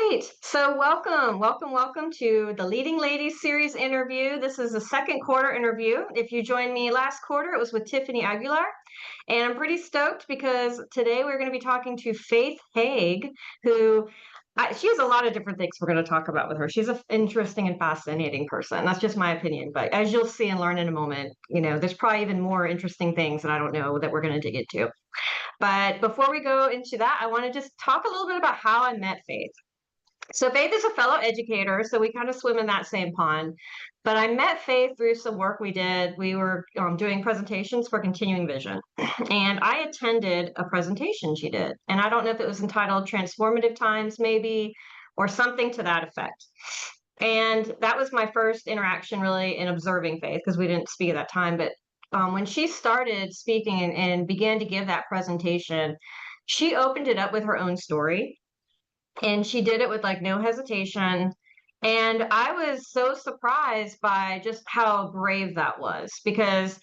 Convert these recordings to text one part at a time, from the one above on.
Right. So welcome to the Leading Ladies series interview. This is the second quarter interview. If you joined me last quarter, it was with Tiffany Aguilar. And I'm pretty stoked because today we're going to be talking to Faith Haug, who she has a lot of different things we're going to talk about with her. She's an interesting and fascinating person. That's just my opinion. But as you'll see and learn in a moment, there's probably even more interesting things that I don't know that we're going to dig into. But before we go into that, I want to just talk a little bit about how I met Faith. So Faith is a fellow educator, so we kind of swim in that same pond. But I met Faith through some work we did. We were doing presentations for Continuing Vision, and I attended a presentation she did. And I don't know if it was entitled Transformative Times, maybe, or something to that effect. And that was my first interaction really in observing Faith, because we didn't speak at that time. But when she started speaking and began to give that presentation, she opened it up with her own story, and she did it with like no hesitation. And I was so surprised by just how brave that was, because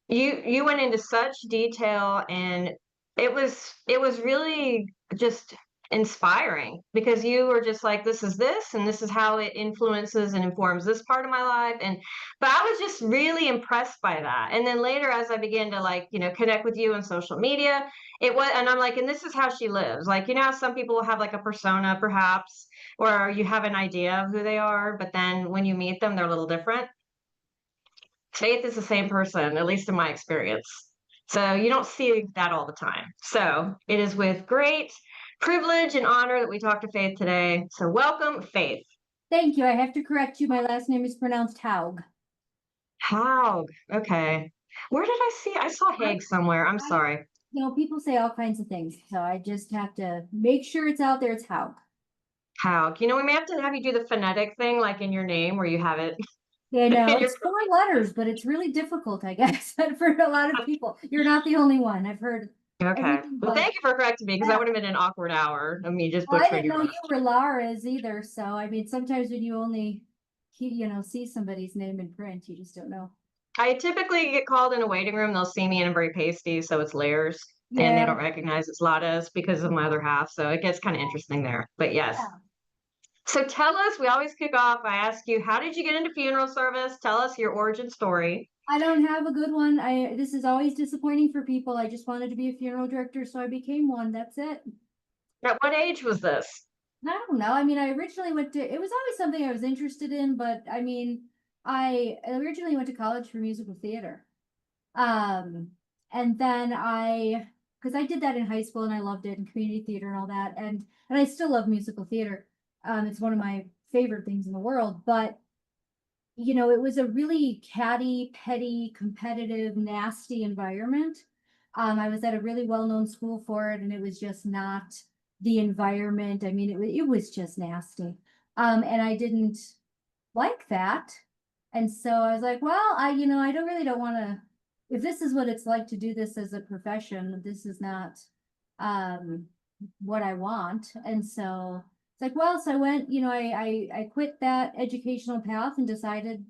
you went into such detail, and it was really just inspiring, because you were just like, this and this is how it influences and informs this part of my life. And but I was just really impressed by that. And then later, as I began to connect with you on social media, it was, and I'm like, and this is how she lives. Like, how some people will have like a persona perhaps, or you have an idea of who they are, but then when you meet them, they're a little different. Faith is the same person, at least in my experience. So you don't see that all the time. So it is with great privilege and honor that we talk to Faith today. So welcome, Faith. Thank you. I have to correct you. My last name is pronounced Haug. Haug. Okay. Where did I see? I saw I, Haig somewhere. I'm I, sorry. people say all kinds of things, so I just have to make sure it's out there. It's Haug. Haug. We may have to have you do the phonetic thing, like in your name, where you have it Yeah, no, in your. it's 4 letters, but it's really difficult, I guess, for a lot of people. You're not the only one. I've heard Okay. everything Well, but thank you for correcting me, because that yeah. would have been an awkward hour of me just Well, I butchering didn't your know you last were Laura's either. So I mean, sometimes when you only see somebody's name in print, you just don't know. I typically get called in a waiting room. They'll see me and I'm very pasty, so it's layers, and they Yeah. don't recognize it's Lattes because of my other half. So it gets kind of interesting there. But yes. Yeah. So tell us, we always kick off. I ask you, how did you get into funeral service? Tell us your origin story. I don't have a good one. This is always disappointing for people. I just wanted to be a funeral director, so I became one. That's it. At what age was this? I don't know. I mean, I originally went to it was always something I was interested in, but I mean, I originally went to college for musical theater. Um, and then because I did that in high school and I loved it, and community theater and all that, and I still love musical theater. It's one of my favorite things in the world, but it was a really catty, petty, competitive, nasty environment. I was at a really well-known school for it, and it was just not the environment. I mean, it was just nasty. And I didn't like that. And so I was like, well, I don't want to, if this is what it's like to do this as a profession, this is not um what I want. And so it's like, well, so I went, I quit that educational path and decided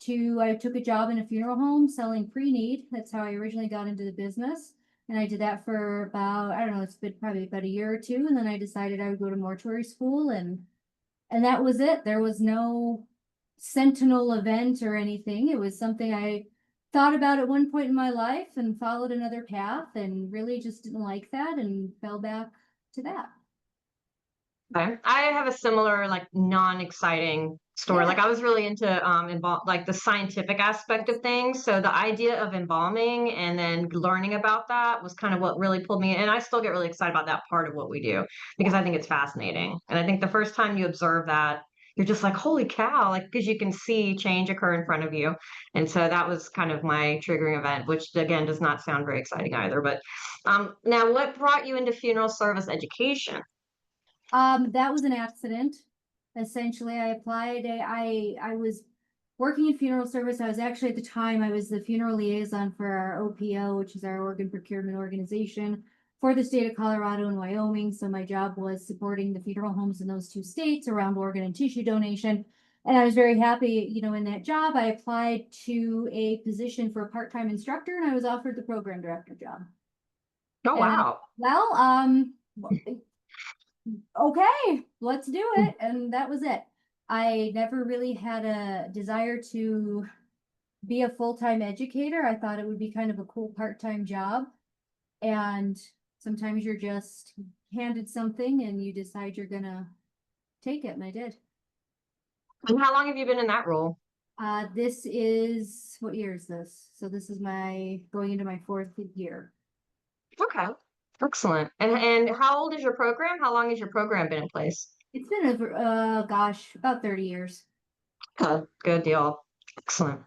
I took a job in a funeral home selling pre-need. That's how I originally got into the business. And I did that for about, I don't know, it's been probably about a year or two. And then I decided I would go to mortuary school, and that was it. There was no sentinel event or anything. It was something I thought about at one point in my life and followed another path and really just didn't like that and fell back to that. Okay. I have a similar, like, non-exciting story. Yeah. Like, I was really into like the scientific aspect Yes. of things. So the idea of embalming and then learning about that was kind of what really pulled me in. And I still get really excited about that part of what we do, because Yeah. I think it's fascinating. And I think the first time you observe that, you're just like, holy cow, like, because you can see change occur in front of you. And so that was kind of my triggering event, which again does not sound very exciting either. But now, what brought you into funeral service education? That was an accident. Essentially, I applied. I was working in funeral service. I was actually at the time I was the funeral liaison for our OPO, which is our organ procurement organization for the state of Colorado and Wyoming. So my job was supporting the funeral homes in those two states around organ and tissue donation. And I was very happy, in that job. I applied to a position for a part-time instructor, and I was offered the program director job. Oh, And then, wow. well, okay. let's do it. And that was it. I never really had a desire to be a full-time educator. I thought it would be kind of a cool part-time job. And sometimes you're just handed something and you decide you're gonna take it, and I did. And how long have you been in that role? This is, what year is this? So this is my going into my fourth year. Okay, excellent. And how old is your program? How long has your program been in place? It's been over, gosh, about 30 years. Good deal. Excellent.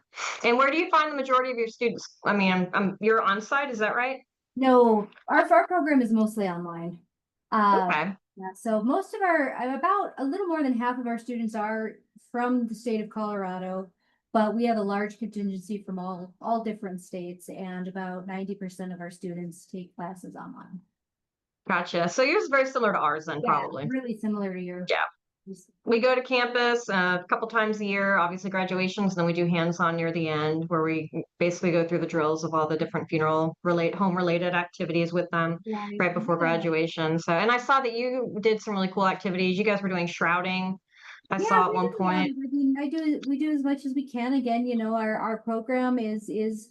And where do you find the majority of your students? I mean, you're on site, is that right? No, our program is mostly online. Uh, Okay. yeah, so most of our, about a little more than half of our students are from the state of Colorado, but we have a large contingency from all different states, and about 90% of our students take classes online. Gotcha. So yours is very similar to ours then, Yeah, probably. really similar to your. Yeah. We go to campus a couple times a year, obviously graduations, and then we do hands-on near the end where we basically go through the drills of all the different home related activities with them Right. right before Yeah. graduation. So, and I saw that you did some really cool activities. You guys were doing shrouding, I Yeah, saw at we one do a lot point. of, I mean, we do as much as we can. Again, our program is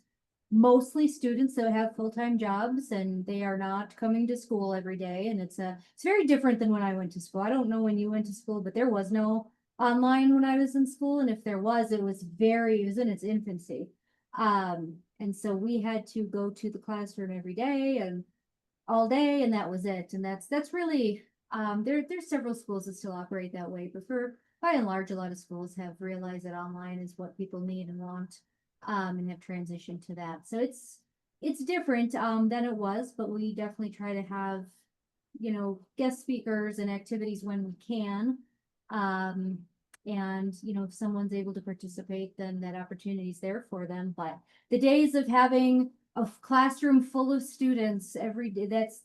mostly students that have full-time jobs and they are not coming to school every day. And it's very different than when I went to school. I don't know when you went to school, but there was no online when I was in school. And if there was, it was in its infancy. And so we had to go to the classroom every day and all day, and that was it. And that's really there's several schools that still operate that way, but for by and large, a lot of schools have realized that online is what people need and want, and have transitioned to that. So it's different than it was, but we definitely try to have guest speakers and activities when we can. Um, and if someone's able to participate, then that opportunity is there for them. But the days of having a classroom full of students every day, that's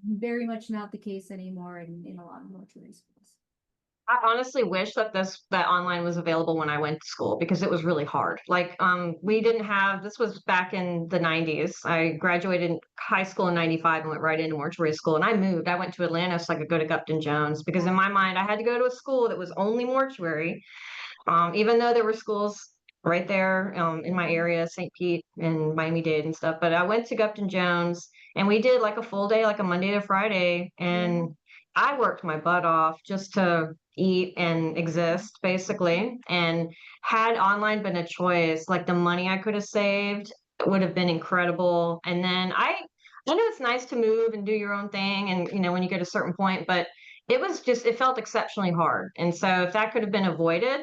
very much not the case anymore in a lot of mortuary schools. I honestly wish that that online was available when I went to school because it was really hard. Like, we didn't have this was back in the 90s. I graduated high school in 95 and went right into mortuary school. And I moved. I went to Atlanta so I could go to Gupton Jones because in my mind I had to go to a school that was only mortuary. Even though there were schools right there in my area, St. Pete and Miami-Dade and stuff. But I went to Gupton Jones and we did like a full day, like a Monday to Friday. Yeah. And I worked my butt off just to eat and exist, basically. And had online been a choice, like the money I could have saved would have been incredible. And then I know it's nice to move and do your own thing. And, when you get a certain point, but it felt exceptionally hard. And so if that could have been avoided,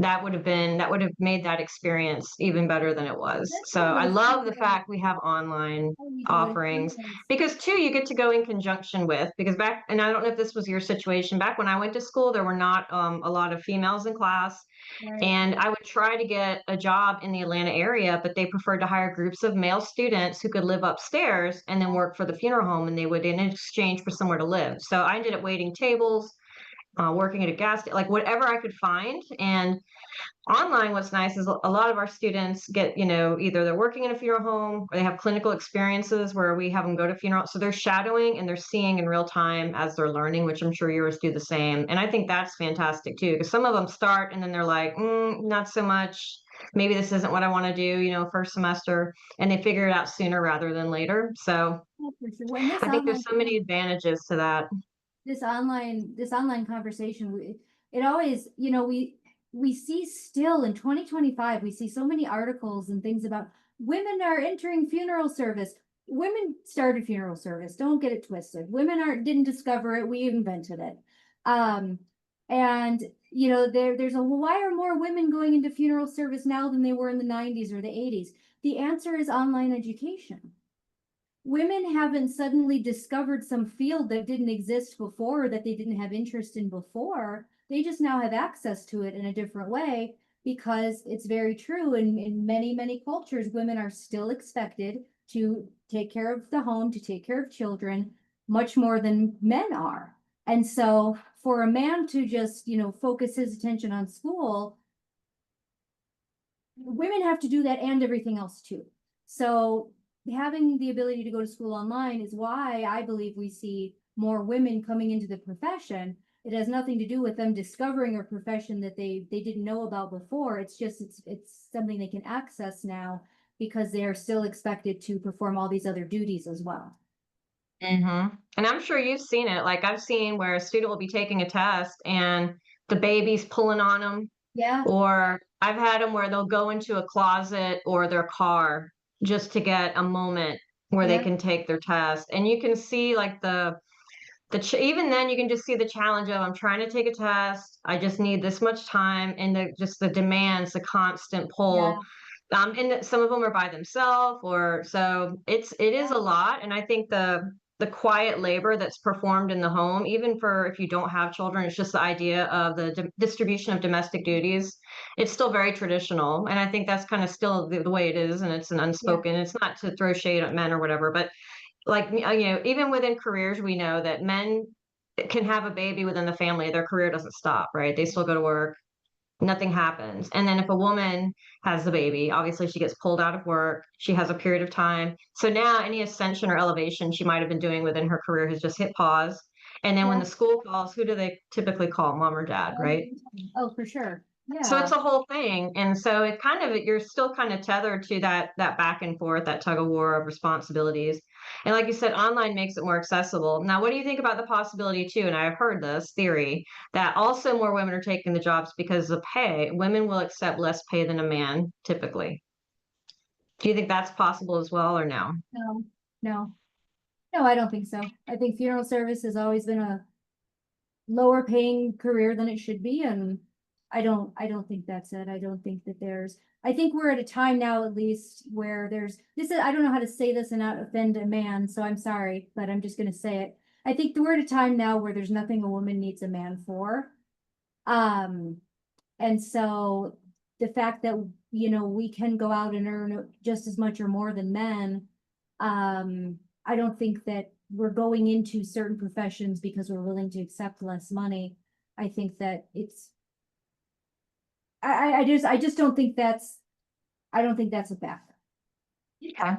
that would have made that experience even better than it was. That's So one of I those love things the that fact we have online we do it. offerings because too you get to go in conjunction with because and I don't know if this was your situation back when I went to school there were not a lot of females in class Right. and I would try to get a job in the Atlanta area but they preferred to hire groups of male students who could live upstairs and then work for the funeral home and they would in exchange for somewhere to live. So I ended up waiting tables, working at a like whatever I could find. And online, what's nice is a lot of our students get, either they're working in a funeral home or they have clinical experiences where we have them go to funerals. So they're shadowing and they're seeing in real time as they're learning, which I'm sure yours do the same. And I think that's fantastic too, because some of them start and then they're like, not so much. Maybe this isn't what I want to do, first semester, and they figure it out sooner rather than later. So Yeah, for sure. When this I think there's online so many advantages to that. this online conversation, it always, we see still in 2025, we see so many articles and things about women are entering funeral service. Women started funeral service, don't get it twisted. Women aren't didn't discover it, we invented it. um and there's why are more women going into funeral service now than they were in the 90s or the 80s? The answer is online education. Women haven't suddenly discovered some field that didn't exist before or that they didn't have interest in before. They just now have access to it in a different way because it's very true. In many, many cultures, women are still expected to take care of the home, to take care of children, much more than men are. And so for a man to just, focus his attention on school, women have to do that and everything else too. So having the ability to go to school online is why I believe we see more women coming into the profession, It has nothing to do with them discovering a profession that they didn't know about before. It's just it's something they can access now because they are still expected to perform all these other duties as well. And I'm sure you've seen it. Like I've seen where a student will be taking a test and the baby's pulling on them, Yeah, or I've had them where they'll go into a closet or their car just to get a moment where they yeah, can take their test. And you can see like even then you can just see the challenge of I'm trying to take a test. I just need this much time, and just the demands, the constant pull. yeah, And some of them are by themselves, or so it is yeah, a lot. And I think the quiet labor that's performed in the home, even for if you don't have children, it's just the idea of the distribution of domestic duties. It's still very traditional, and I think that's kind of still the way it is, and it's an yeah, unspoken. It's not to throw shade at men or whatever, but like even within careers, we know that men can have a baby within the family, their career doesn't stop, right? They still go to work, nothing happens. And then if a woman has the baby, obviously she gets pulled out of work, she has a period of time, so now any ascension or elevation she might have been doing within her career has just hit pause. And then when yeah. the school calls, who do they typically call? Mom or dad, right? Oh, for sure. So it's Yeah, a whole thing. And so it kind of you're still kind of tethered to that back and forth, that tug of war of responsibilities. And like you said, online makes it more accessible. Now, what do you think about the possibility too? And I've heard this theory that also more women are taking the jobs because of pay. Women will accept less pay than a man typically. Do you think that's possible as well, or no? no, no, no, I don't think so. I think funeral service has always been a lower paying career than it should be, and I don't think that's it. I don't think that I think we're at a time now at least where I don't know how to say this and not offend a man, so I'm sorry, but I'm just gonna say it. I think we're at a time now where there's nothing a woman needs a man for. Um, and so the fact that, we can go out and earn just as much or more than men, I don't think that we're going into certain professions because we're willing to accept less money. I think that I just don't think I don't think that's a factor. Okay.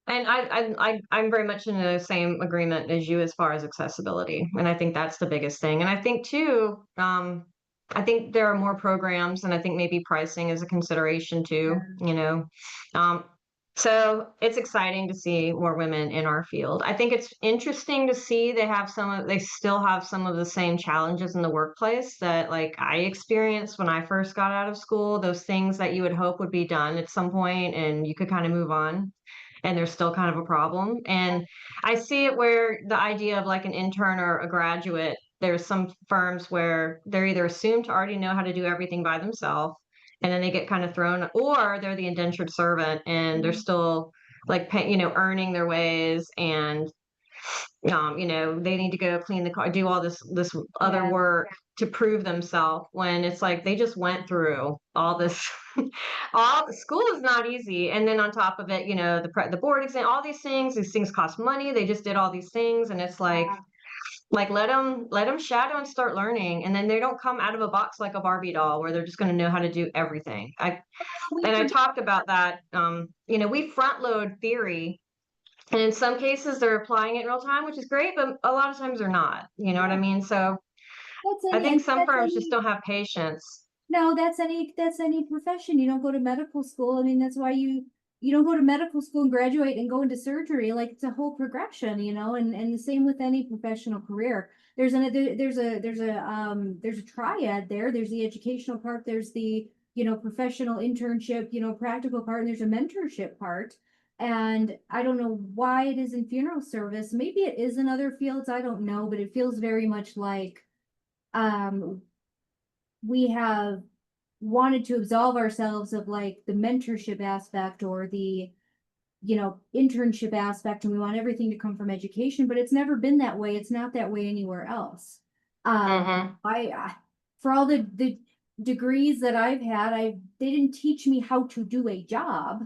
And I'm very much in the same agreement as you as far as accessibility, and I think that's the biggest thing. And I think too, I think there are more programs, and I think maybe pricing is a consideration too. Um, so it's exciting to see more women in our field. I think it's interesting to see they still have some of the same challenges in the workplace that like I experienced when I first got out of school. Those things that you would hope would be done at some point, and you could kind of move on, and there's still kind of a problem. And I see it where the idea of like an intern or a graduate, there's some firms where they're either assumed to already know how to do everything by themselves, and then they get kind of thrown, or they're the indentured servant and they're still like earning their ways, and they need to go clean the car, do all this other Yeah, work to prove themselves, when it's like they just went through all this. All school is not easy, and then on top of it, the board exam, all these things cost money. They just did all these things, and it's like let them shadow and start learning, and then they don't come out of a box like a Barbie doll where they're just going to know how to do everything. we And I forget. talked about that. We front load theory, and in some cases, they're applying it in real time, which is great, but a lot of times they're not. You know what I Yeah, mean? So I think some that's firms just any don't have patience. No, that's any profession. You don't go to medical school. I mean, that's why you don't go to medical school and graduate and go into surgery. Like it's a whole progression, and the same with any professional career. There's a triad there. There's the educational part, there's the, professional internship, practical part, and there's a mentorship part. And I don't know why it is in funeral service. Maybe it is in other fields, I don't know, but it feels very much like um we have wanted to absolve ourselves of like the mentorship aspect or the internship aspect, and we want everything to come from education, but it's never been that way. It's not that way anywhere else. Hmm. I for all the degrees that I've had, they didn't teach me how to do a job.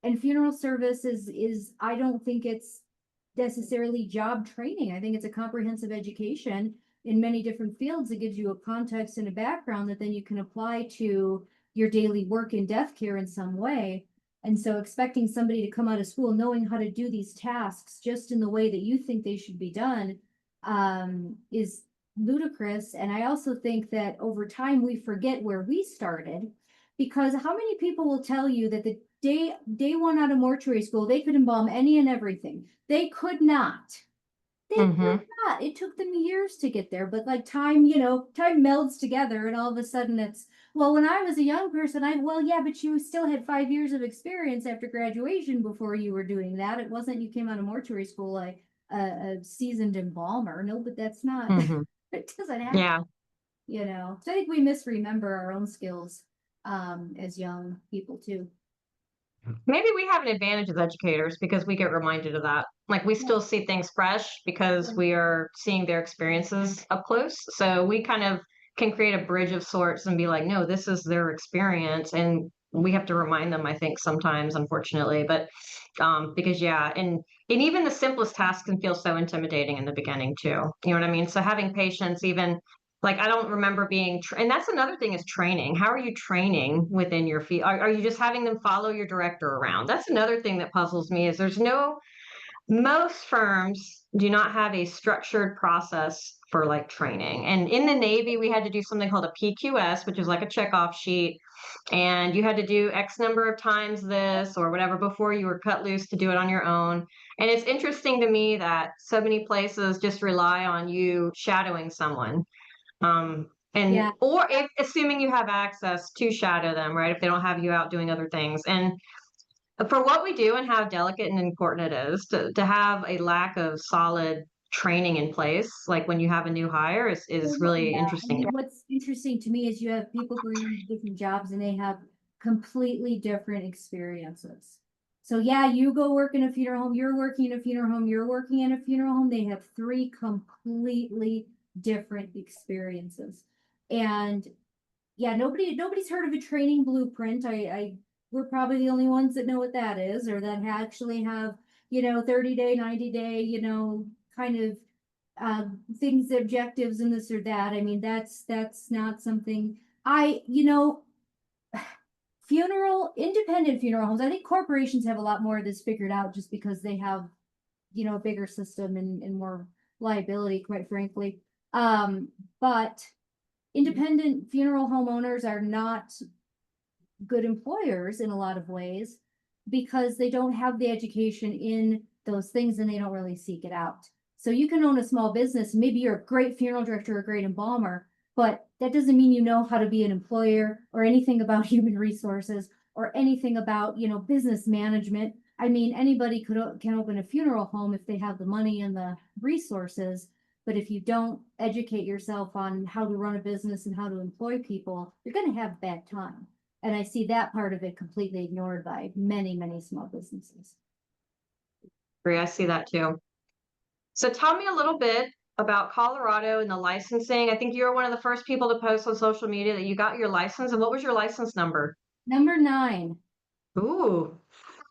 And funeral service is I don't think it's necessarily job training. I think it's a comprehensive education in many different fields that gives you a context and a background that then you can apply to your daily work in death care in some way. And so expecting somebody to come out of school knowing how to do these tasks just in the way that you think they should be done, is ludicrous. And I also think that over time we forget where we started, because how many people will tell you that the day one out of mortuary school, they could embalm any and everything. They could not. They could Hmm. not. It took them years to get there, but like time melds together, and all of a sudden it's, well, when I was a young person, well, yeah, but you still had 5 years of experience after graduation before you were doing that. It wasn't you came out of mortuary school like a seasoned embalmer. No, but that's not, Hmm. it doesn't happen, Yeah. So I think we misremember our own skills as young people too. Maybe we have an advantage as educators because we get reminded of that. Like we Yeah. still see things fresh because we are seeing their experiences up close. So we kind of can create a bridge of sorts and be like, no, this is their experience. And we have to remind them, I think, sometimes, unfortunately. But because yeah, and even the simplest tasks can feel so intimidating in the beginning too. You know what I mean? So having patience, even like I don't remember and that's another thing is training. How are you training within your field? Are you just having them follow your director around? That's another thing that puzzles me is most firms do not have a structured process for like training. And in the Navy, we had to do something called a PQS, which is like a checkoff sheet. And you had to do X number of times this or whatever before you were cut loose to do it on your own. And it's interesting to me that so many places just rely on you shadowing someone and Yeah. or if assuming you have access to shadow them, right? If they don't have you out doing other things. And for what we do and how delicate and important it is to have a lack of solid training in place, like when you have a new hire is Well, really yeah, I interesting. mean, what's interesting to me is you have people going into different jobs and they have completely different experiences. So yeah, you go work in a funeral home, you're working in a funeral home, you're working in a funeral home. They have three completely different experiences. And yeah, nobody's heard of a training blueprint. We're probably the only ones that know what that is, or that actually have, 30-day, 90-day, kind of things, objectives, and this or that. I mean, that's not something I, independent funeral homes. I think corporations have a lot more of this figured out just because they have, a bigger system and more liability, quite frankly. But independent funeral homeowners are not good employers in a lot of ways because they don't have the education in those things and they don't really seek it out. So you can own a small business, maybe you're a great funeral director or a great embalmer, but that doesn't mean you know how to be an employer or anything about human resources or anything about, business management. I mean, anybody can open a funeral home if they have the money and the resources, but if you don't educate yourself on how to run a business and how to employ people, you're going to have bad time. And I see that part of it completely ignored by many, many small businesses. I see that too. So tell me a little bit about Colorado and the licensing. I think you were one of the first people to post on social media that you got your license. And what was your license number? Number 9. Ooh.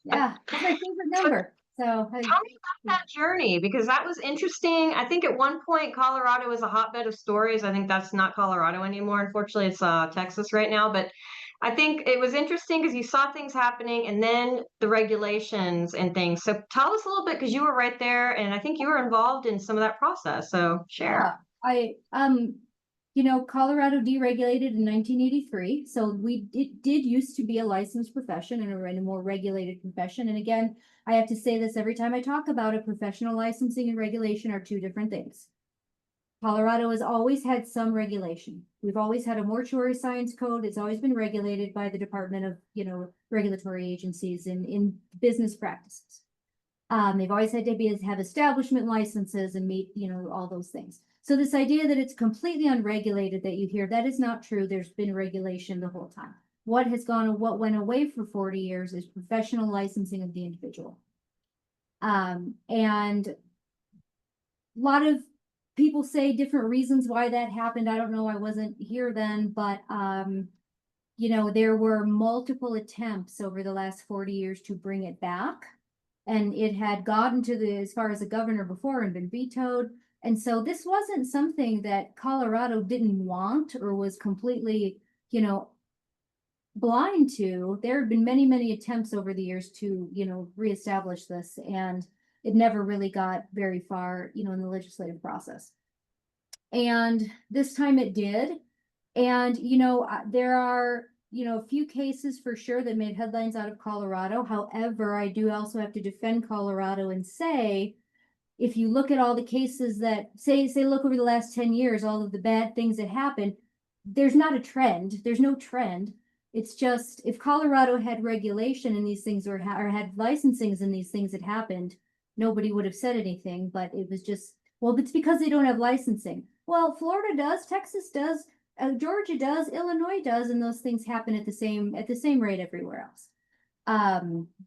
Yeah, it's my favorite So number. So tell me about that journey because that was interesting. I think at one point Colorado was a hotbed of stories. I think that's not Colorado anymore. Unfortunately, it's Texas right now. But I think it was interesting because you saw things happening and then the regulations and things. So tell us a little bit because you were right there and I think you were involved in some of that process. So share. yeah, Colorado deregulated in 1983. So it did used to be a licensed profession and a more regulated profession. And again, I have to say this every time I talk about it, professional licensing and regulation are two different things. Colorado has always had some regulation. We've always had a mortuary science code. It's always been regulated by the Department of, regulatory agencies in business practices. They've always had to have establishment licenses and meet, all those things. So this idea that it's completely unregulated that you hear, that is not true. There's been regulation the whole time. What went away for 40 years is professional licensing of the individual. And a lot of people say different reasons why that happened. I don't know. I wasn't here then, but there were multiple attempts over the last 40 years to bring it back. And it had gotten to as far as the governor before and been vetoed. And so this wasn't something that Colorado didn't want or was completely, blind to. There have been many, many attempts over the years to, reestablish this, and it never really got very far, in the legislative process. And this time it did. And, there are, a few cases for sure that made headlines out of Colorado. However, I do also have to defend Colorado and say, if you look at all the cases that look over the last 10 years, all of the bad things that happened, there's not a trend. There's no trend. It's just if Colorado had regulation and these things or had licensings and these things had happened, nobody would have said anything. But it was just, well, it's because they don't have licensing. Well, Florida does, Texas does, Georgia does, Illinois does, and those things happen at the same rate everywhere else.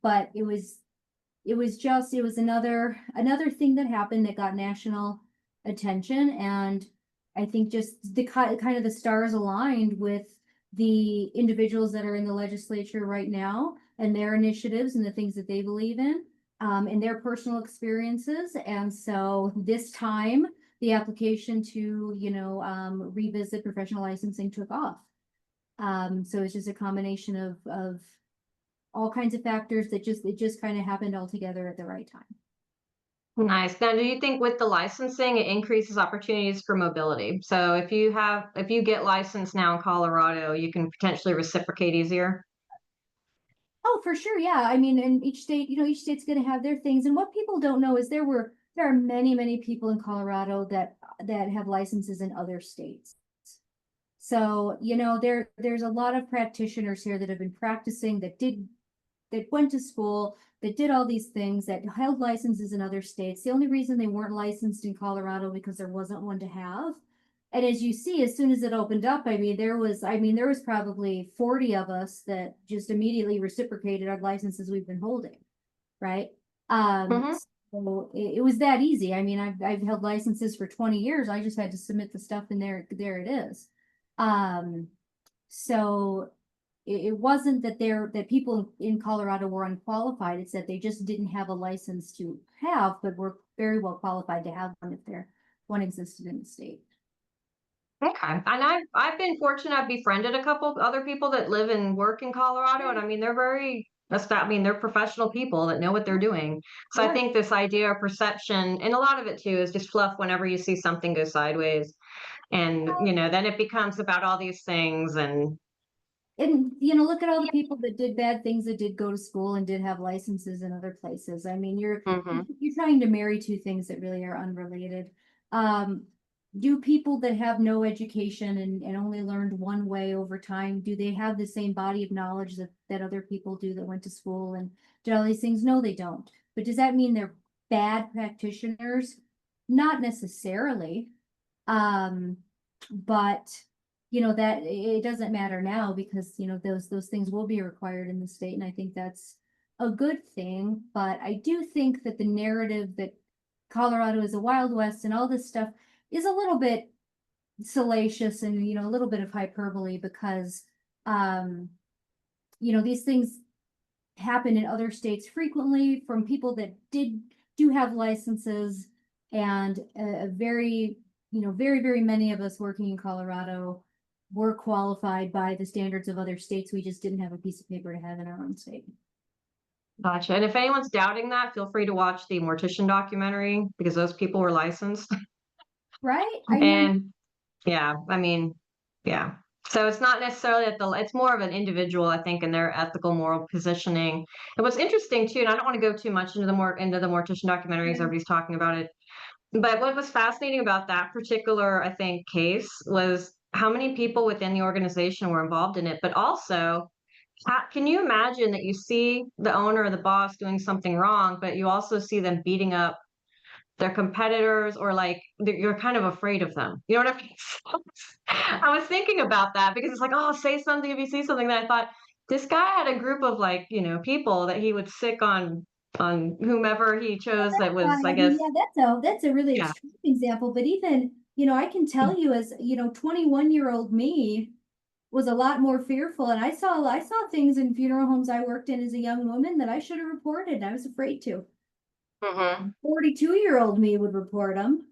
But it was another thing that happened that got national attention, and I think just the kind of the stars aligned with the individuals that are in the legislature right now and their initiatives and the things that they believe in, and their personal experiences. And so this time the application to revisit professional licensing took off. So it's just a combination of all kinds of factors that it just kind of happened all together at the right time. Nice. Now, do you think with the licensing, it increases opportunities for mobility? So if you get licensed now in Colorado, you can potentially reciprocate easier? Oh, for sure. Yeah. I mean, and each state's going to have their things. And what people don't know is there are many, many people in Colorado that have licenses in other states. So, there's a lot of practitioners here that have been practicing that went to school, that did all these things, that held licenses in other states. The only reason they weren't licensed in Colorado because there wasn't one to have. And as you see, as soon as it opened up, there was probably 40 of us that just immediately reciprocated our licenses we've been holding, right? Hmm. So it was that easy. I mean, I've held licenses for 20 years. I just had to submit the stuff and there it is. Um, so it wasn't that people in Colorado were unqualified. It's that they just didn't have a license to have, but were very well qualified to have one if one existed in the state. Okay. And I've been fortunate. I've befriended a couple other people that live and work in Colorado, and I mean they're they're professional people that know what they're doing. So I Yeah. think this idea of perception, and a lot of it too, is just fluff whenever you see something go sideways. And then it becomes about all these things and And look at all the people that did bad things that did go to school and did have licenses in other places. I mean, mhm. you're trying to marry two things that really are unrelated. Um, do people that have no education and only learned one way over time, do they have the same body of knowledge that other people do that went to school and did all these things? No, they don't. But does that mean they're bad practitioners? Not necessarily. Um, but that it doesn't matter now because those things will be required in the state, and I think that's a good thing. But I do think that the narrative that Colorado is a Wild West and all this stuff is a little bit salacious and a little bit of hyperbole because um these things happen in other states frequently from people that do have licenses, and a very very very many of us working in Colorado were qualified by the standards of other states. We just didn't have a piece of paper to have in our own state. Gotcha. And if anyone's doubting that, feel free to watch the mortician documentary because those people were licensed. Right? I mean, And yeah, I mean, yeah. So it's not necessarily it's more of an individual, I think, in their ethical, moral positioning. And what's interesting too, and I don't want to go too much into the mortician documentaries, yeah, everybody's talking about it. But what was fascinating about that particular, I think, case was how many people within the organization were involved in it, but also can you imagine that you see the owner or the boss doing something wrong, but you also see them beating up their competitors or like you're kind of afraid of them. You know what I mean? I was thinking about that because it's like, oh, say something if you see something that I thought this guy had a group of like, people that he would sick on whomever he chose that was, I I mean, guess, yeah, that's a really yeah. extreme example, but even, I can tell you as, 21-year-old me was a lot more fearful. And I saw things in funeral homes I worked in as a young woman that I should have reported. And I was afraid to. Hmm. 42-year-old me would report them.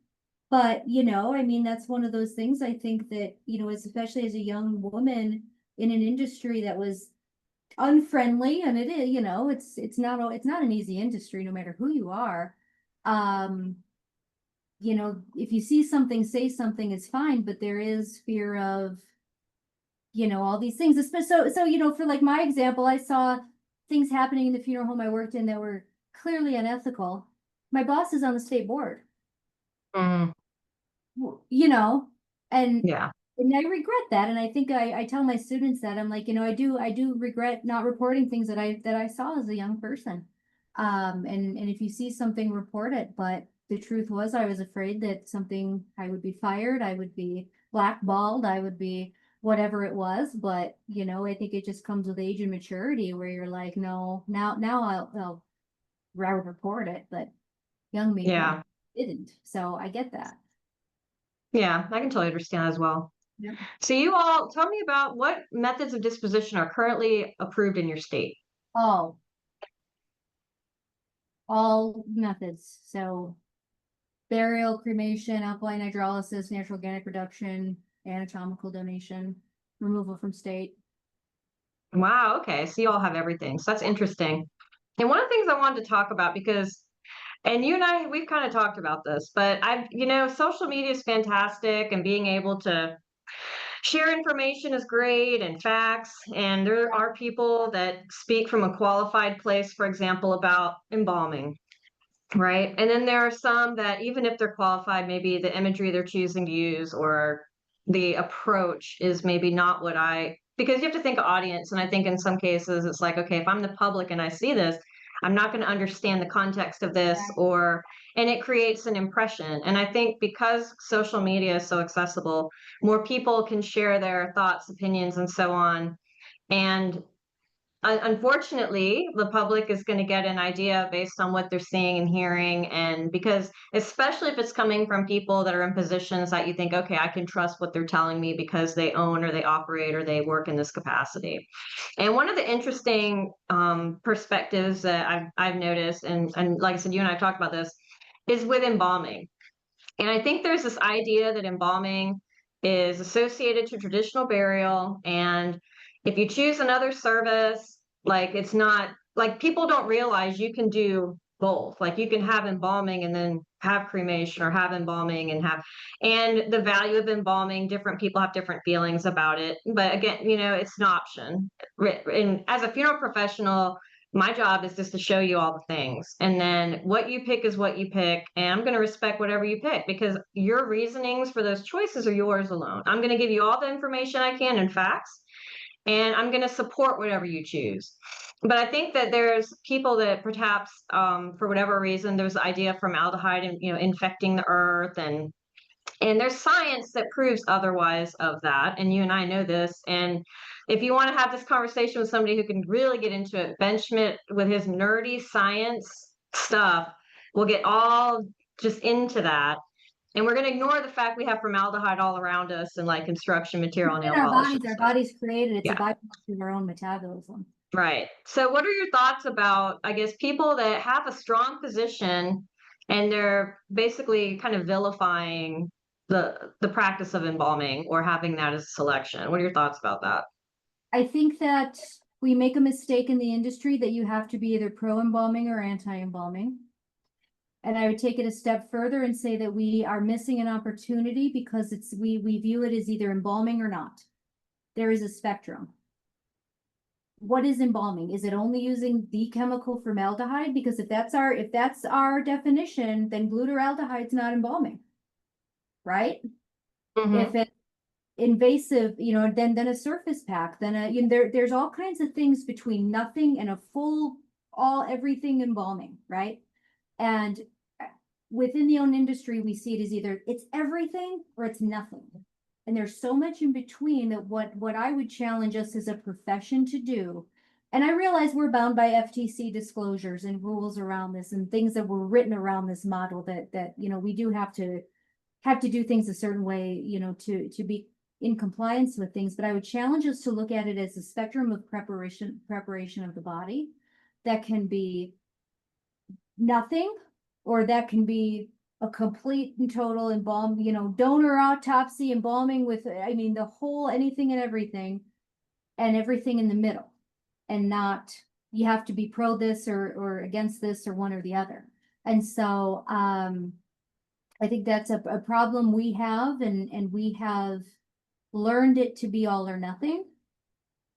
But, I mean, that's one of those things I think that, especially as a young woman in an industry that was unfriendly, and it is, it's not an easy industry no matter who you are. Um, if you see something, say something is fine, but there is fear of, all these things. So, for like my example, I saw things happening in the funeral home I worked in that were clearly unethical. My boss is on the state board, Mm, you know, and yeah. and I regret that. And I think I tell my students that I'm like, I do regret not reporting things that I saw as a young person. And if you see something, report it. But the truth was I was afraid that I would be fired, I would be blackballed, I would be whatever it was. But I think it just comes with age and maturity where you're like, no, now I'll report it, but young me Yeah. didn't. So I get that. Yeah. I can totally understand as well. Yep. So you all tell me about what methods of disposition are currently approved in your state. Oh, all methods. So burial, cremation, alkaline hydrolysis, natural organic reduction, anatomical donation, removal from state. Wow. Okay. So you all have everything. So that's interesting. And one of the things I wanted to talk about because, and you and I, we've kind of talked about this, but social media is fantastic and being able to share information is great and facts. And there are people that speak from a qualified place, for example, about embalming. Right. And then there are some that, even if they're qualified, maybe the imagery they're choosing to use or the approach is maybe not because you have to think of audience. And I think in some cases it's like, okay, if I'm the public and I see this, I'm not going to understand the context of this, and it creates an impression. And I think because social media is so accessible, more people can share their thoughts, opinions, and so on. And unfortunately, the public is going to get an idea based on what they're seeing and hearing. And because, especially if it's coming from people that are in positions that you think, okay, I can trust what they're telling me because they own or they operate or they work in this capacity. And one of the interesting perspectives that I've noticed, and like I said, you and I talked about this, is with embalming. And I think there's this idea that embalming is associated to traditional burial. And if you choose another service, like it's not like people don't realize you can do both. Like you can have embalming and then have cremation or have embalming and the value of embalming, different people have different feelings about it. But again, it's an option. And as a funeral professional, my job is just to show you all the things. And then what you pick is what you pick. And I'm going to respect whatever you pick because your reasonings for those choices are yours alone. I'm going to give you all the information I can and facts, and I'm going to support whatever you choose. But I think that there's people that perhaps, for whatever reason, there's the idea of formaldehyde and infecting the earth, and there's science that proves otherwise of that. And you and I know this. And if you want to have this conversation with somebody who can really get into it, Ben Schmidt with his nerdy science stuff will get all just into that. And we're going to ignore the fact we have formaldehyde all around us and like construction material, In nail polish and our stuff. bodies created, it's a Yeah. byproduct of our own metabolism. Right. So what are your thoughts about, I guess, people that have a strong position and they're basically kind of vilifying the practice of embalming or having that as a selection? What are your thoughts about that? I think that we make a mistake in the industry that you have to be either pro embalming or anti embalming. And I would take it a step further and say that we are missing an opportunity because we view it as either embalming or not. There is a spectrum. What is embalming? Is it only using the chemical formaldehyde? Because if that's our definition, then glutaraldehyde is not embalming, right? If Mm-hmm. it's invasive, then a surface pack, then there's all kinds of things between nothing and a full everything embalming, right? And within the own industry, we see it as either it's everything or it's nothing. And there's so much in between that what I would challenge us as a profession to do. And I realize we're bound by FTC disclosures and rules around this and things that were written around this model that we do have to do things a certain way, to be in compliance with things. But I would challenge us to look at it as a spectrum of preparation of the body that can be nothing, or that can be a complete and total embalm, donor autopsy, embalming with, the whole anything and everything in the middle, and not you have to be pro this or against this or one or the other. And so I think that's a problem we have, and we have learned it to be all or nothing.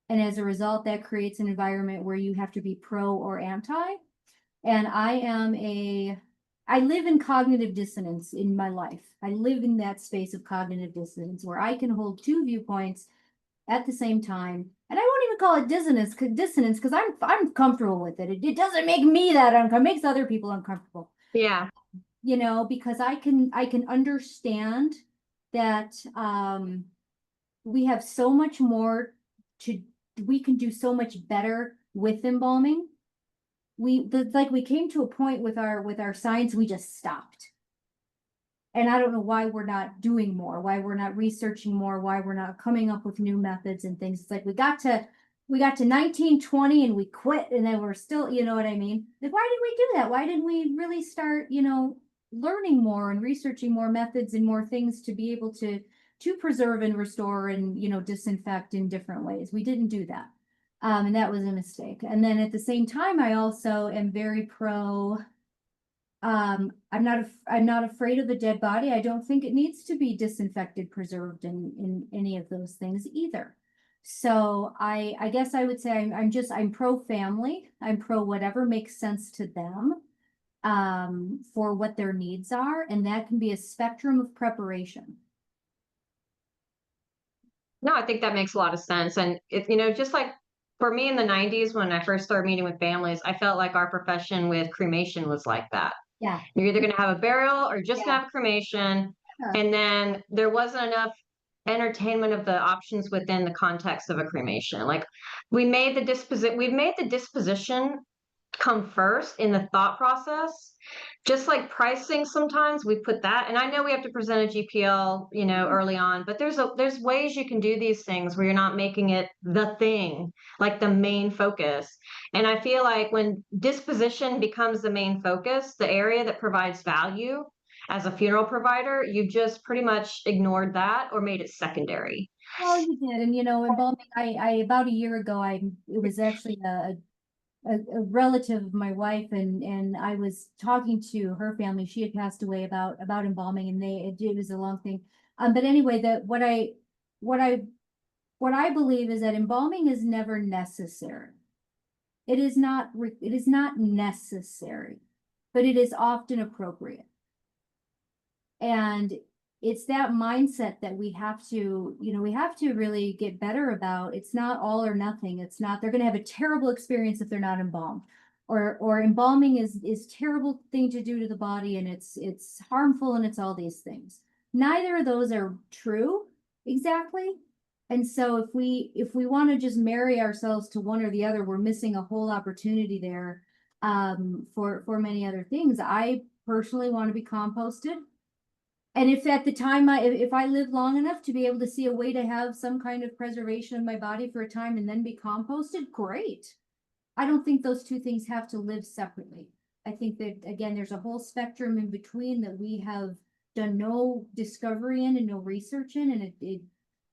And as a result, that creates an environment where you have to be pro or anti. And I live in cognitive dissonance in my life. I live in that space of cognitive dissonance where I can hold two viewpoints at the same time. And I won't even call it dissonance because I'm comfortable with it. It doesn't make me that uncomfortable. It makes other people uncomfortable, Yeah. because I can understand that we have so much more to we can do so much better with embalming. Like we came to a point with our science, we just stopped. And I don't know why we're not doing more, why we're not researching more, why we're not coming up with new methods and things. It's like we got to 1920 and we quit, and then we're still, you know what I mean? Like, why did we do that? Why didn't we really start, learning more and researching more methods and more things to be able to preserve and restore and, disinfect in different ways? We didn't do that. And that was a mistake. And then at the same time, I also am very pro. I'm not afraid of a dead body. I don't think it needs to be disinfected, preserved in any of those things either. So I guess I would say I'm pro family. I'm pro whatever makes sense to them, for what their needs are, and that can be a spectrum of preparation. No, I think that makes a lot of sense. And just like for me in the 90s, when I first started meeting with families, I felt like our profession with cremation was like that. Yeah. You're either going to have a burial or just going Yeah. to have a cremation. Yeah. And then there wasn't enough entertainment of the options within the context of a cremation. Like we've made the disposition come first in the thought process. Just like pricing, sometimes we put that, and I know we have to present a GPL, early on, but there's ways you can do these things where you're not making it the thing, like the main focus. And I feel like when disposition becomes the main focus, the area that provides value as a funeral provider, you've just pretty much ignored that or made it secondary. Well, you did, and embalming. I about a year ago, it was actually a relative of my wife, and I was talking to her family. She had passed away about embalming, and it was a long thing. But anyway, what I what I believe is that embalming is never necessary. It is not necessary, but it is often appropriate. And it's that mindset that we have to really get better about. It's not all or nothing. It's not, they're going to have a terrible experience if they're not embalmed, or embalming is terrible thing to do to the body, and it's harmful, and it's all these things. Neither of those are true exactly. And so if we want to just marry ourselves to one or the other, we're missing a whole opportunity there, for many other things. I personally want to be composted. And if at the time if I live long enough to be able to see a way to have some kind of preservation of my body for a time and then be composted, great. I don't think those two things have to live separately. I think that, again, there's a whole spectrum in between that we have done no discovery in and no research in, and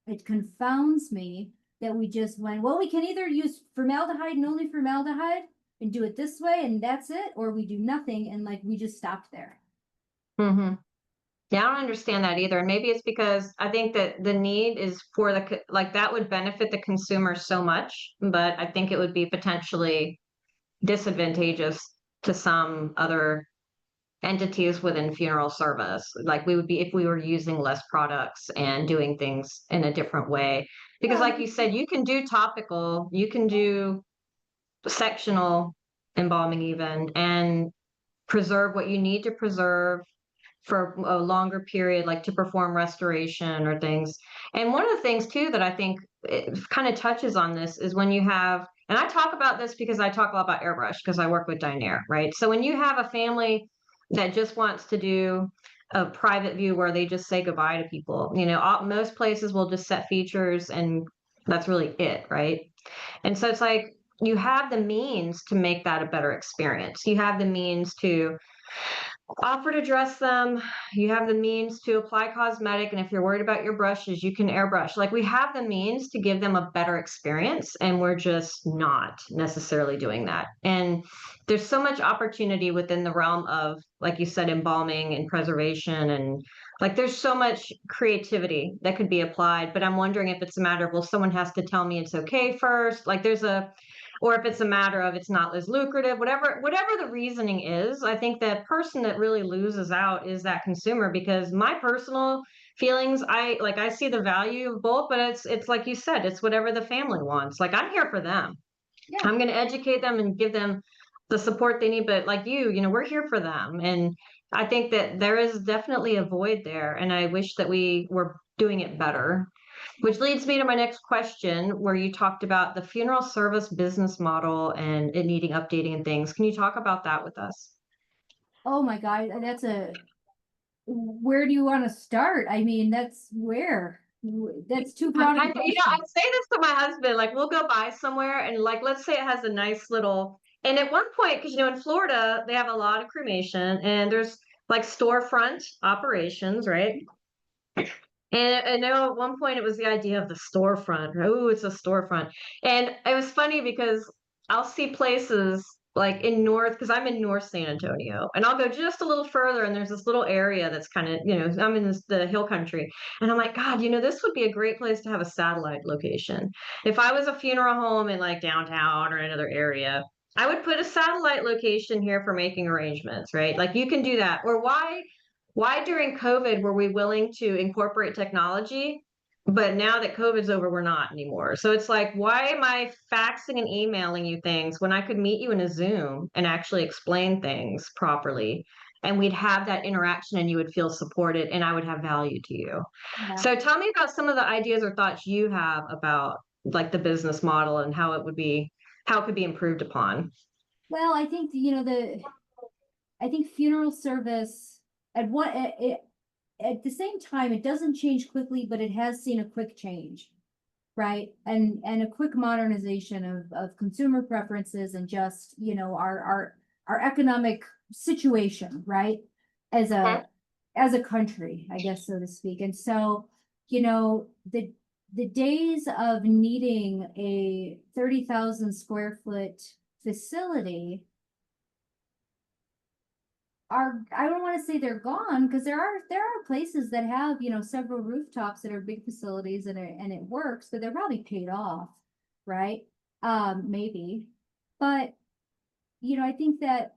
it confounds me that we just went, well, we can either use formaldehyde and only formaldehyde and do it this way and that's it, or we do nothing and like we just stopped there. Hmm. Yeah, I don't understand that either. And maybe it's because I think that the need is for like that would benefit the consumer so much, but I think it would be potentially disadvantageous to some other entities within funeral service. Like we would be if we were using less products and doing things in a different way. Because Well, like you said, you can do topical, you can do sectional embalming even, and preserve what you need to preserve for a longer period, like to perform restoration or things. And one of the things too that I think it kind of touches on this is when you have, and I talk about this because I talk a lot about airbrush because I work with Dynair, right? So when you have a family that just wants to do a private view where they just say goodbye to people, most places will just set features and that's really it, right? And so it's like you have the means to make that a better experience. You have the means to Offer to dress them. You have the means to apply cosmetic, and if you're worried about your brushes, you can airbrush. Like we have the means to give them a better experience, and we're just not necessarily doing that. And there's so much opportunity within the realm of, like you said, embalming and preservation, and like there's so much creativity that could be applied. But I'm wondering if it's a matter of, well, someone has to tell me it's okay first. Like there's a or if it's a matter of it's not as lucrative, whatever the reasoning is. I think the person that really loses out is that consumer, because my personal feelings, I see the value of both, but it's like you said, it's whatever the family wants. Like I'm here for them. Yeah. I'm going to educate them and give them the support they need, but like we're here for them. And I think that there is definitely a void there, and I wish that we were doing it better. Which leads me to my next question, where you talked about the funeral service business model and it needing updating and things. Can you talk about that with us? Oh my God, where do you want to start? I mean, that's too broad of a I question. say this to my husband, like we'll go by somewhere and like let's say it has a nice little, and at one point, because in Florida they have a lot of cremation and there's like storefront operations, right? And I know at one point it was the idea of the storefront. Oh, it's a storefront. And it was funny because I'll see places like in North, because I'm in North San Antonio, and I'll go just a little further, and there's this little area that's kind of, I'm in the hill country. And I'm like, God, this would be a great place to have a satellite location. If I was a funeral home in like downtown or another area, I would put a satellite location here for making arrangements, right? Like you can do that. Or why during COVID were we willing to incorporate technology, but now that COVID's over, we're not anymore? So it's like, why am I faxing and emailing you things when I could meet you in a Zoom and actually explain things properly? And we'd have that interaction and you would feel supported and I would have value to you. Yeah. So tell me about some of the ideas or thoughts you have about like the business model and how it could be improved upon. Well, I think, I think funeral service at the same time, it doesn't change quickly, but it has seen a quick change, right? And a quick modernization of consumer preferences and just, our economic situation, right? As a as a country, I guess, so to speak. And so, the days of needing a 30,000 square foot facility are, I don't want to say they're gone, because there are places that have, several rooftops that are big facilities, and it works, but they're probably paid off, right? Maybe. But I think that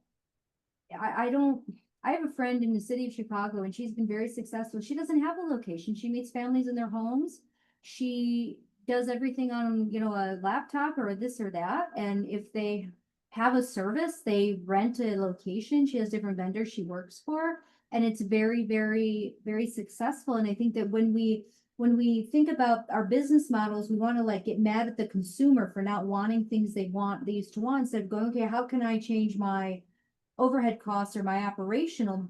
I don't I have a friend in the city of Chicago, and she's been very successful. She doesn't have a location. She meets families in their homes. She does everything on, a laptop or a this or that. And if they have a service, they rent a location. She has different vendors she works for, and it's very, very, very successful. And I think that when we think about our business models, we want to like get mad at the consumer for not wanting things they used to want, instead of going, okay, how can I change my overhead costs or my operational,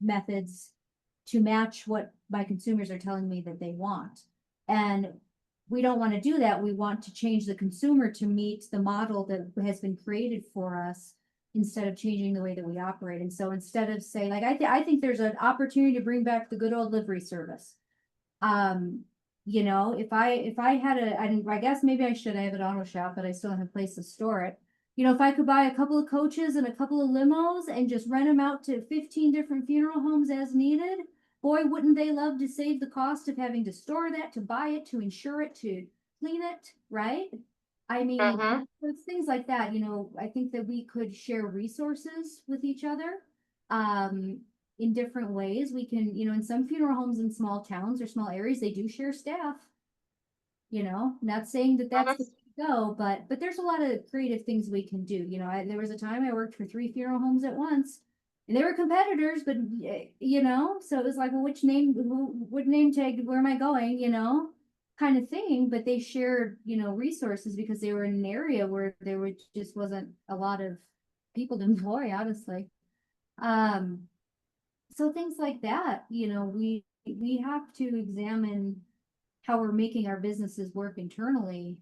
methods to match what my consumers are telling me that they want. And we don't want to do that. We want to change the consumer to meet the model that has been created for us, instead of changing the way that we operate. And so instead of saying, like, I think there's an opportunity to bring back the good old livery service. If I had I guess maybe I should, I have an auto shop, but I still have a place to store it. If I could buy a couple of coaches and a couple of limos and just rent them out to 15 different funeral homes as needed, boy, wouldn't they love to save the cost of having to store that, to buy it, to insure it, to clean it, right? I mean, Mm-hmm. it's things like that. I think that we could share resources with each other, in different ways. We can, in some funeral homes in small towns or small areas, they do share staff. Not saying that that's the way to go, but there's a lot of creative things we can do. There was a time I worked for 3 funeral homes at once, and they were competitors, but so it was like, well, what name tag, where am I going, kind of thing. But they shared, resources, because they were in an area where just wasn't a lot of people to employ, honestly. Um, so things like that, we have to examine how we're making our businesses work internally,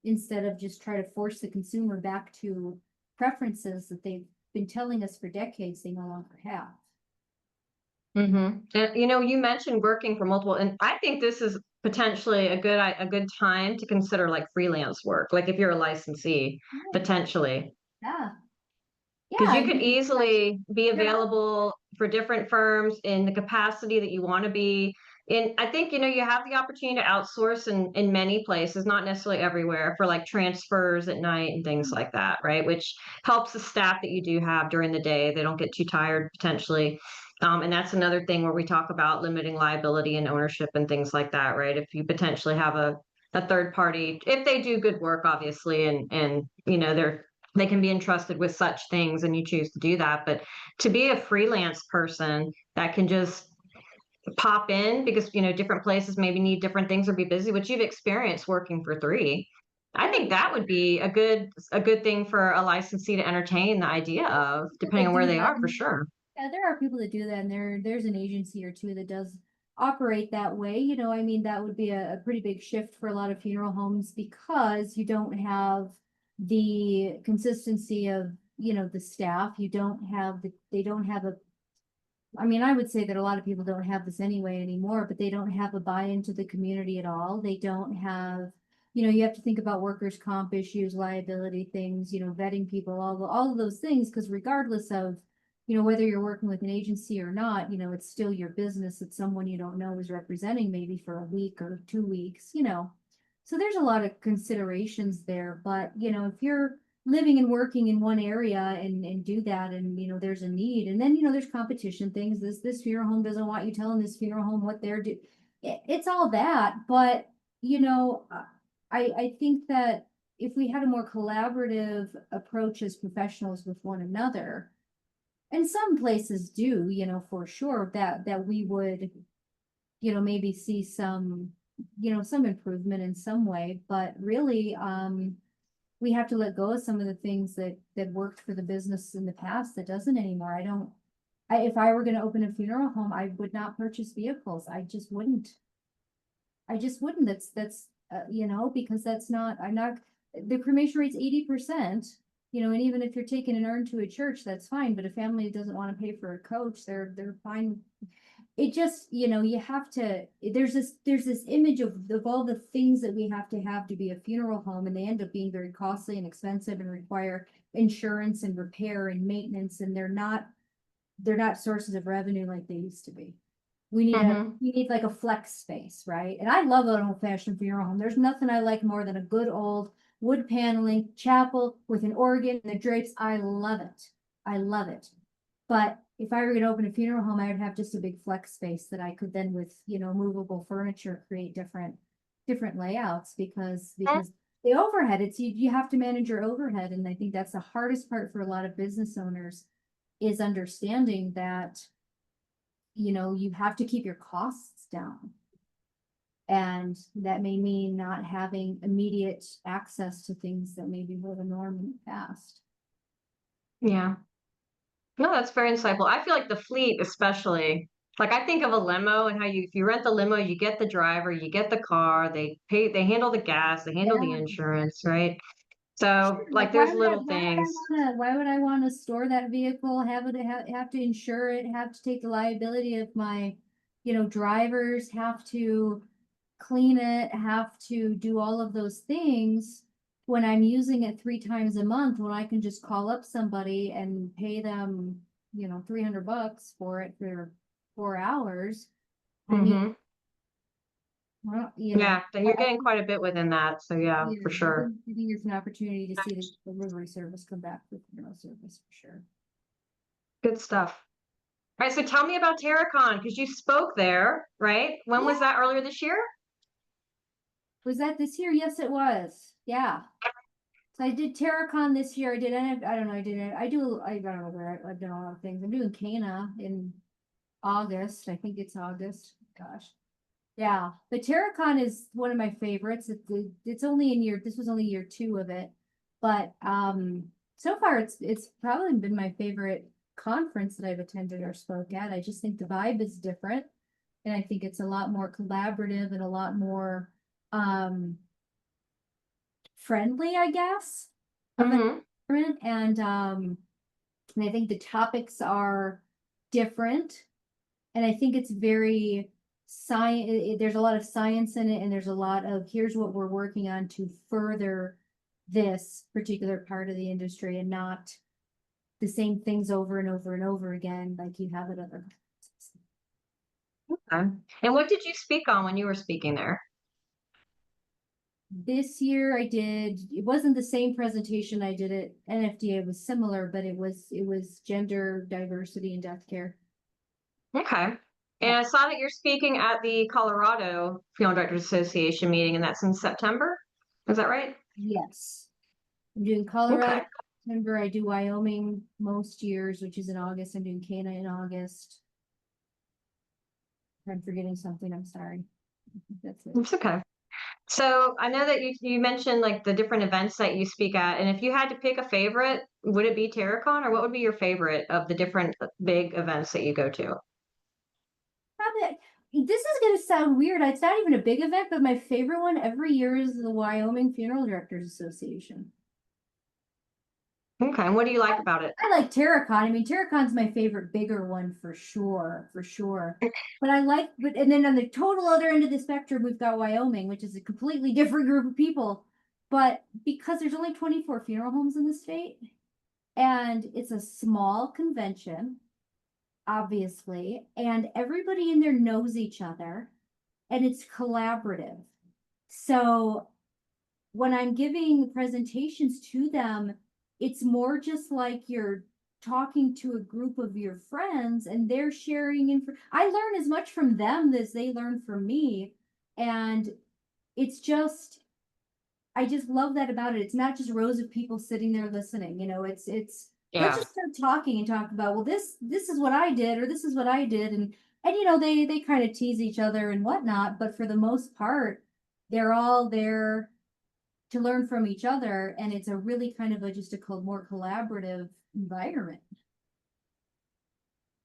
instead of just try to force the consumer back to preferences that they've been telling us for decades they no longer have. And you mentioned working for multiple, and I think this is potentially a good time to consider like freelance work, like if you're a licensee, potentially. Yeah. Yeah. Because you I could mean, easily be there are, available for different firms in the capacity that you want to be in. I think, you have the opportunity to outsource in many places, not necessarily everywhere, for like transfers at night and things like that, right? Which helps the staff that you do have during the day. They don't get too tired potentially. And that's another thing where we talk about limiting liability and ownership and things like that, right? If you potentially have a third party, if they do good work, obviously, and they can be entrusted with such things and you choose to do that. But to be a freelance person that can just pop in because, different places maybe need different things or be busy, which you've experienced working for three. I yeah, think that would be a good thing for a licensee to entertain the idea of, people depending that on where do they that. are for sure. Yeah, there are people that do that, and there's an agency or two that does operate that way. I mean, that would be a pretty big shift for a lot of funeral homes because you don't have the consistency of, the staff. You don't have they don't have a, I mean, I would say that a lot of people don't have this anyway anymore, but they don't have a buy-in to the community at all. They don't have, you have to think about workers' comp issues, liability things, vetting people, all of those things, because regardless of, whether you're working with an agency or not, it's still your business that someone you don't know is representing maybe for a week or 2 weeks. So there's a lot of considerations there, but if you're living and working in one area and do that, and there's a need, and then there's competition things. This funeral home doesn't want you telling this funeral home what they're doing. It's all that, but I think that if we had a more collaborative approach as professionals with one another, and some places do, for sure, that we would, maybe see some, some improvement in some way. But really, we have to let go of some of the things that worked for the business in the past that doesn't anymore. If I were going to open a funeral home, I would not purchase vehicles. I just wouldn't. That's because that's not, I'm not, the cremation rate's 80%, and even if you're taking an urn to a church, that's fine. But a family doesn't want to pay for a coach, they're fine. It just, you have to, there's this image of all the things that we have to be a funeral home, and they end up being very costly and expensive and require insurance and repair and maintenance, and they're not sources of revenue like they used to be. Hmm. We need like a flex space, right? And I love an old fashioned funeral home. There's nothing I like more than a good old wood paneling chapel with an organ and the drapes. I love it. I love it. But if I were going to open a funeral home, I would have just a big flex space that I could then, with movable furniture, create different layouts, because the overhead, it's you have to manage your overhead, and I think that's the hardest part for a lot of business owners, is understanding that you have to keep your costs down. And that may mean not having immediate access to things that maybe were the norm in the past. Yeah. No, that's very insightful. I feel like the fleet, especially, like I think of a limo and how if you rent the limo, you get the driver, you get the car, they handle the gas, they handle the Yeah. insurance, right? Sure, So like like there's little things. why would I wanna store that vehicle, have to insure it, have to take the liability of my, drivers, have to clean it, have to do all of those things when I'm using it 3 times a month, when I can just call up somebody and pay them, $300 for it for 4 hours. I mean, Hmm. well, Yeah, then you're getting quite a bit within that. So yeah, yeah, for sure. I think it's an opportunity to see the delivery service come back with service for sure. Good stuff. All right, so tell me about Terracon because you spoke there, right? When Yeah, was that, earlier this year? was that this year? Yes, it was. Yeah. So I did Terracon this year. I don't know, I don't know where I've done a lot of things. I'm doing Cana in August. I think it's August. Gosh. Yeah. But Terracon is one of my favorites. It's only this was only year 2 of it. But so far it's probably been my favorite conference that I've attended or spoke at. I just think the vibe is different. And I think it's a lot more collaborative and a lot more friendly, I guess, of an Hmm. environment. And And I think the topics are different. And I think it's very science. There's a lot of science in it, and there's a lot of here's what we're working on to further this particular part of the industry, and not the same things over and over and over again like you have at other. Okay. And what did you speak on when you were speaking there? This year I did, it wasn't the same presentation I did at NFDA, it was similar, but it was gender diversity in death care. Okay. And Yeah. I saw that you're speaking at the Colorado Funeral Directors Association meeting, and that's in September. Is that right? Yes. I'm doing Colorado, Okay. September, I do Wyoming most years, which is in August. I'm doing Canada in August. If I'm forgetting something, I'm sorry. That's it. It's okay. So I know that you mentioned like the different events that you speak at, and if you had to pick a favorite, would it be Terracon, or what would be your favorite of the different big events that you go to? Probably, this is gonna sound weird. It's not even a big event, but my favorite one every year is the Wyoming Funeral Directors Association. Okay. And what do you like about it? I like Terracon. I mean, Terracon's my favorite bigger one for sure, for sure. But I like, but and then on the total other end of the spectrum, we've got Wyoming, which is a completely different group of people. But because there's only 24 funeral homes in the state, and it's a small convention, obviously, and everybody in there knows each other, and it's collaborative. So when I'm giving presentations to them, it's more just like you're talking to a group of your friends and they're sharing info. I learn as much from them as they learn from me. And it's just, I just love that about it. It's not just rows of people sitting there listening. It's let's Yeah. just start talking and talk about, well, this is what I did, or this is what I did. And they kind of tease each other and whatnot, but for the most part, they're all there to learn from each other, and it's a really kind of more collaborative environment.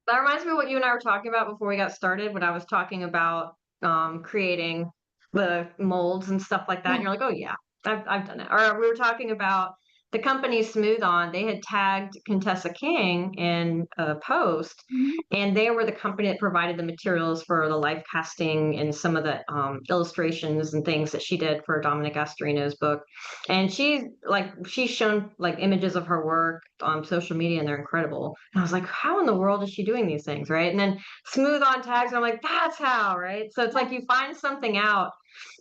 That reminds me of what you and I were talking about before we got started, when I was talking about creating the molds and stuff like that. And Yeah. you're like, oh, yeah, I've done it. Or we were talking about the company Smooth On. They had tagged Contessa King in a post, Mhm. and they were the company that provided the materials for the life casting and some of the illustrations and things that she did for Dominic Astorino's book. And she's shown like images of her work on social media, and they're incredible. And I was like, how in the world is she doing these things, right? And then Smooth On tags, and I'm like, that's how, right? So it's Yeah. like you find something out,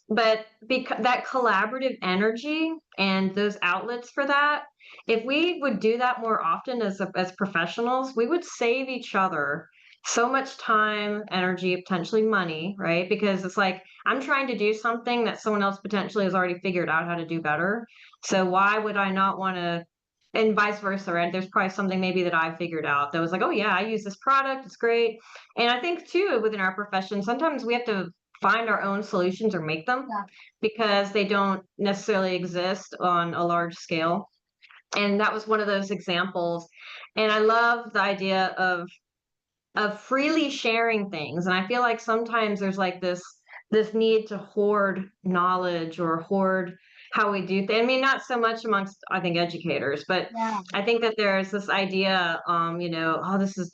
but because that collaborative energy and those outlets for that, if we would do that more often as professionals, we would save each other so much time, energy, potentially money, right? Because it's like I'm trying to do something that someone else potentially has already figured out how to do better. So why would I not want to? And vice versa, right? There's probably something maybe that I figured out that was like, oh yeah, I use this product, it's great. And I think too, within our profession, sometimes we have to find our own solutions or make them Yeah. because they don't necessarily exist on a large scale. And that was one of those examples. And I love the idea of freely sharing things. And I feel like sometimes there's like this need to hoard knowledge or hoard how we do things. I mean, not so much amongst I think educators, but Yeah. I think that there's this idea, oh, this is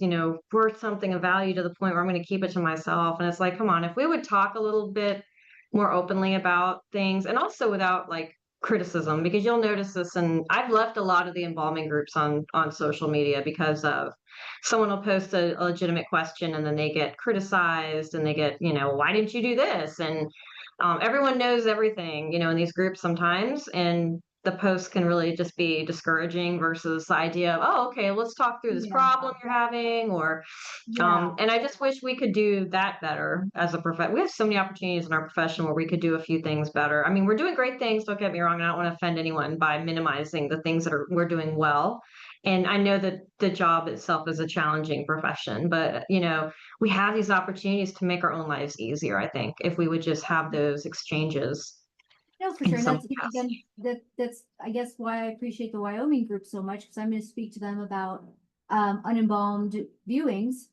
worth something of value to the point where I'm going to keep it to myself. And it's like, come on, if we would talk a little bit more openly about things, and also without like criticism, because you'll notice this, and I've left a lot of the embalming groups on social media because of someone will post a legitimate question, and then they get criticized, and they get, why didn't you do this? And everyone knows everything, in these groups sometimes. And the posts can really just be discouraging versus the idea of, oh, okay, let's talk through this Yeah. problem you're having, or Yeah. and I just wish we could do that better as a profession. We have so many opportunities in our profession where we could do a few things better. I mean, we're doing great things. Don't get me wrong. I don't want to offend anyone by minimizing the things that we're doing well. And I know that the job itself is a challenging profession, but we have these opportunities to make our own lives easier. I think if we would just have those exchanges No, for in sure. And some that's capacity. again that's I guess why I appreciate the Wyoming group so much, because I'm going to speak to them about unembalmed viewings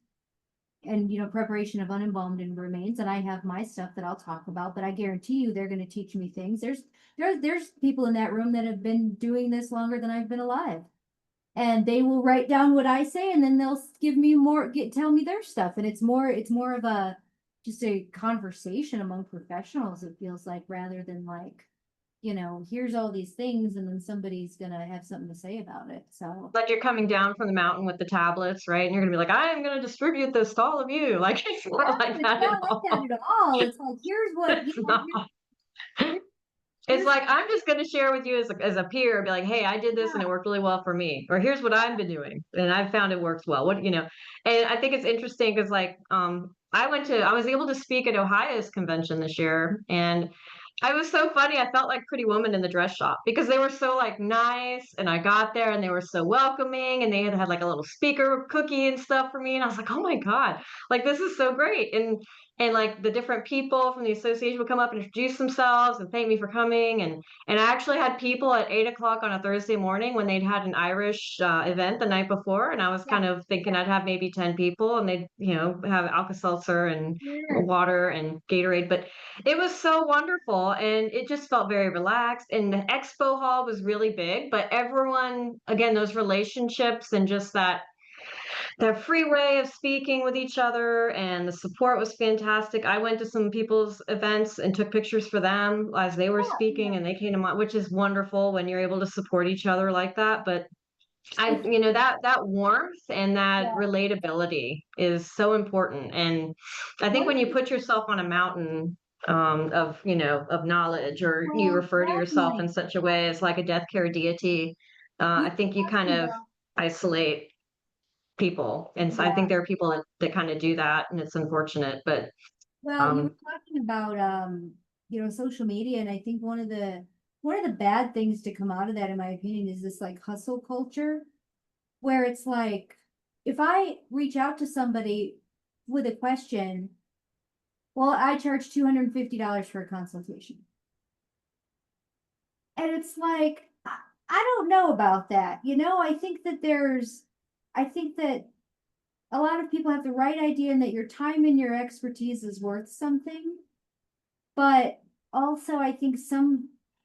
and preparation of unembalmed and remains, and I have my stuff that I'll talk about, but I guarantee you they're going to teach me things. There's people in that room that have been doing this longer than I've been alive. and they will write down what I say, and then they'll give me more, tell me their stuff. And it's more of a, just a conversation among professionals, it feels like, rather than like, here's all these things, and then somebody's gonna have something to say about it. So Like you're coming down from the mountain with the tablets, right? And you're gonna be like, I'm gonna distribute this to all of you. Like it's yeah, not like it's that at not like all. that at all. It's like, here's what, It's not. here's, It's here's like I'm just going to share with you as a peer, be like, hey, I did this and it yeah, worked really well for me, or here's what I've been doing and I've found it works well. And I think it's interesting because like I was able to speak at Ohio's convention this year, and I was so funny. I felt like Pretty Woman in the dress shop because they were so like nice, and I got there and they were so welcoming, and they had like a little speaker cookie and stuff for me, and I was like, oh my god, like this is so great. And like the different people from the association would come up and introduce themselves and thank me for coming. And I actually had people at 8 o'clock on a Thursday morning when they'd had an Irish event the night before, and I was yeah, kind of thinking I'd have maybe 10 people, and they'd have Alka-Seltzer and sure. water and Gatorade. But it was so wonderful, and it just felt very relaxed. And the expo hall was really big, but everyone, again, those relationships and just that free way of speaking with each other, and the support was fantastic. I went to some people's events and took pictures for them as they were Yeah, speaking, and they came to mine, which is wonderful when you're able to support each other like that. But I think, that warmth and that yeah. relatability is so important. And I think One when of you the, put yourself on a mountain of knowledge, or you well, refer to yourself in definitely. such a way as like a death care deity, We I were think you kind talking of about, isolate people. And so I think yeah. there are people that kind of do that, and it's unfortunate. But Well, you were um talking about social media, and I think one of the bad things to come out of that, in my opinion, is this like hustle culture, where it's like, if I reach out to somebody with a question, well, I charge $250 for a consultation. And it's like, I don't know about that. I think that a lot of people have the right idea, and that your time and your expertise is worth something. But also, I think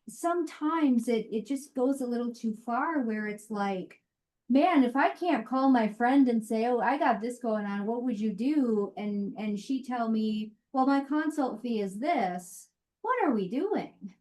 sometimes it just goes a little too far, where it's like, man, if I can't call my friend and say, "Oh, I got this going on, what would you do?" and she tell me, "Well, my consult fee is this." What are we doing?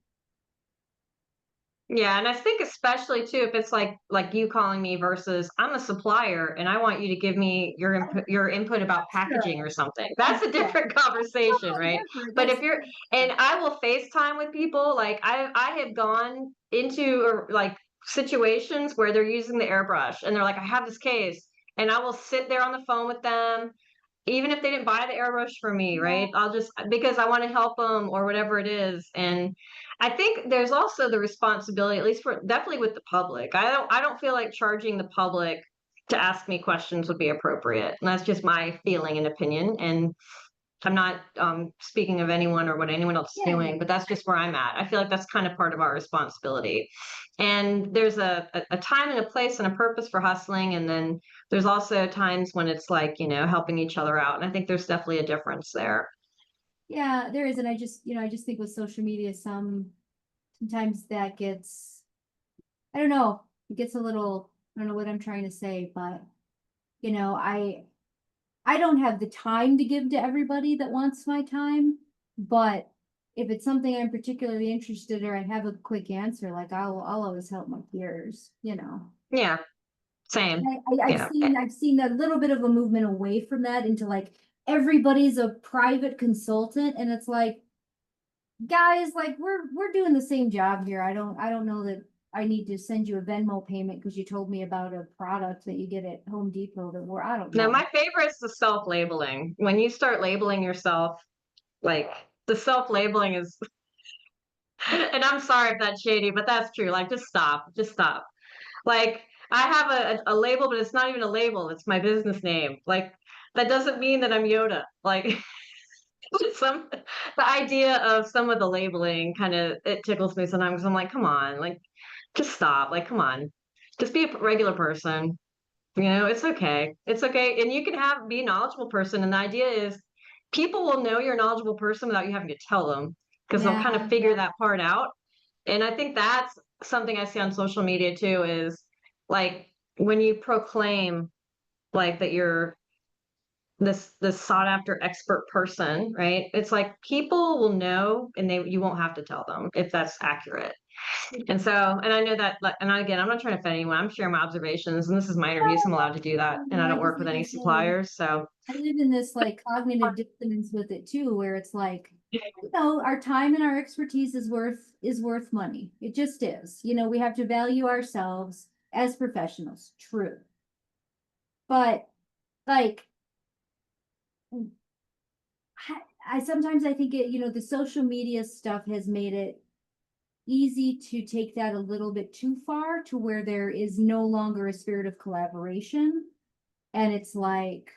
yeah, and I think especially too if it's like you calling me versus I'm a supplier and I want you to give me your input about Sure. packaging or something. That's a Yeah. different conversation, Totally right? different. But That's if you're and I will FaceTime with people, like I have gone into like situations where they're using the airbrush and they're like, I have this case, and I will sit there on the phone with them even if they didn't buy the airbrush for me, yeah, right? I'll just because I want to help them or whatever it is. And I think there's also the responsibility, at least for definitely with the public. I don't feel like charging the public to ask me questions would be appropriate. And that's just my feeling and opinion. And I'm not speaking of anyone or what anyone else is yeah, yeah. doing, but that's just where I'm at. I feel like that's kind of part of our responsibility. And there's a time and a place and a purpose for hustling. And then there's also times when it's like, helping each other out. And I think there's definitely a difference there. Yeah, there is. And I just think with social media, sometimes that gets, I don't know, it gets a little, I don't know what I'm trying to say, but you know, I I don't have the time to give to everybody that wants my time, but if it's something I'm particularly interested in, or I have a quick answer, like I'll always help my peers. Yeah, same. I've Yeah. seen a little bit of a movement away from that into like everybody's a private consultant, and it's like, guys, like we're doing the same job here. I don't know that I need to send you a Venmo payment because you told me about a product that you get at Home Depot that we're, I don't Now, know. my favorite is the self-labeling. When you start labeling yourself, like the self-labeling is, and I'm sorry if that's shady, but that's true. Like, just stop. Just stop. Like I have a label, but it's not even a label. It's my business name. Like that doesn't mean that I'm Yoda. Like some the idea of some of the labeling kind of it tickles me sometimes. I'm like, come on, like just stop. Like, come on. Just be a regular person. It's okay. It's okay. And you can be a knowledgeable person. And the idea is people will know you're a knowledgeable person without you having to tell them because they'll kind of Yeah, figure that part out. And I think that's something I see on social media too is like when you proclaim like that you're this sought after expert person, right? It's like people will know and you won't have to tell them if that's accurate. And so, and I know that, like, and again, I'm not trying to offend anyone. I'm sharing my observations, and this is my interview, so I'm allowed to do that. And I I don't just work with like I any said, suppliers, so I live in this like cognitive dissonance with it too, where it's like, our time and our expertise is worth money. It just is. We have to value ourselves as professionals. True. But like I sometimes I think the social media stuff has made it easy to take that a little bit too far to where there is no longer a spirit of collaboration. And it's like,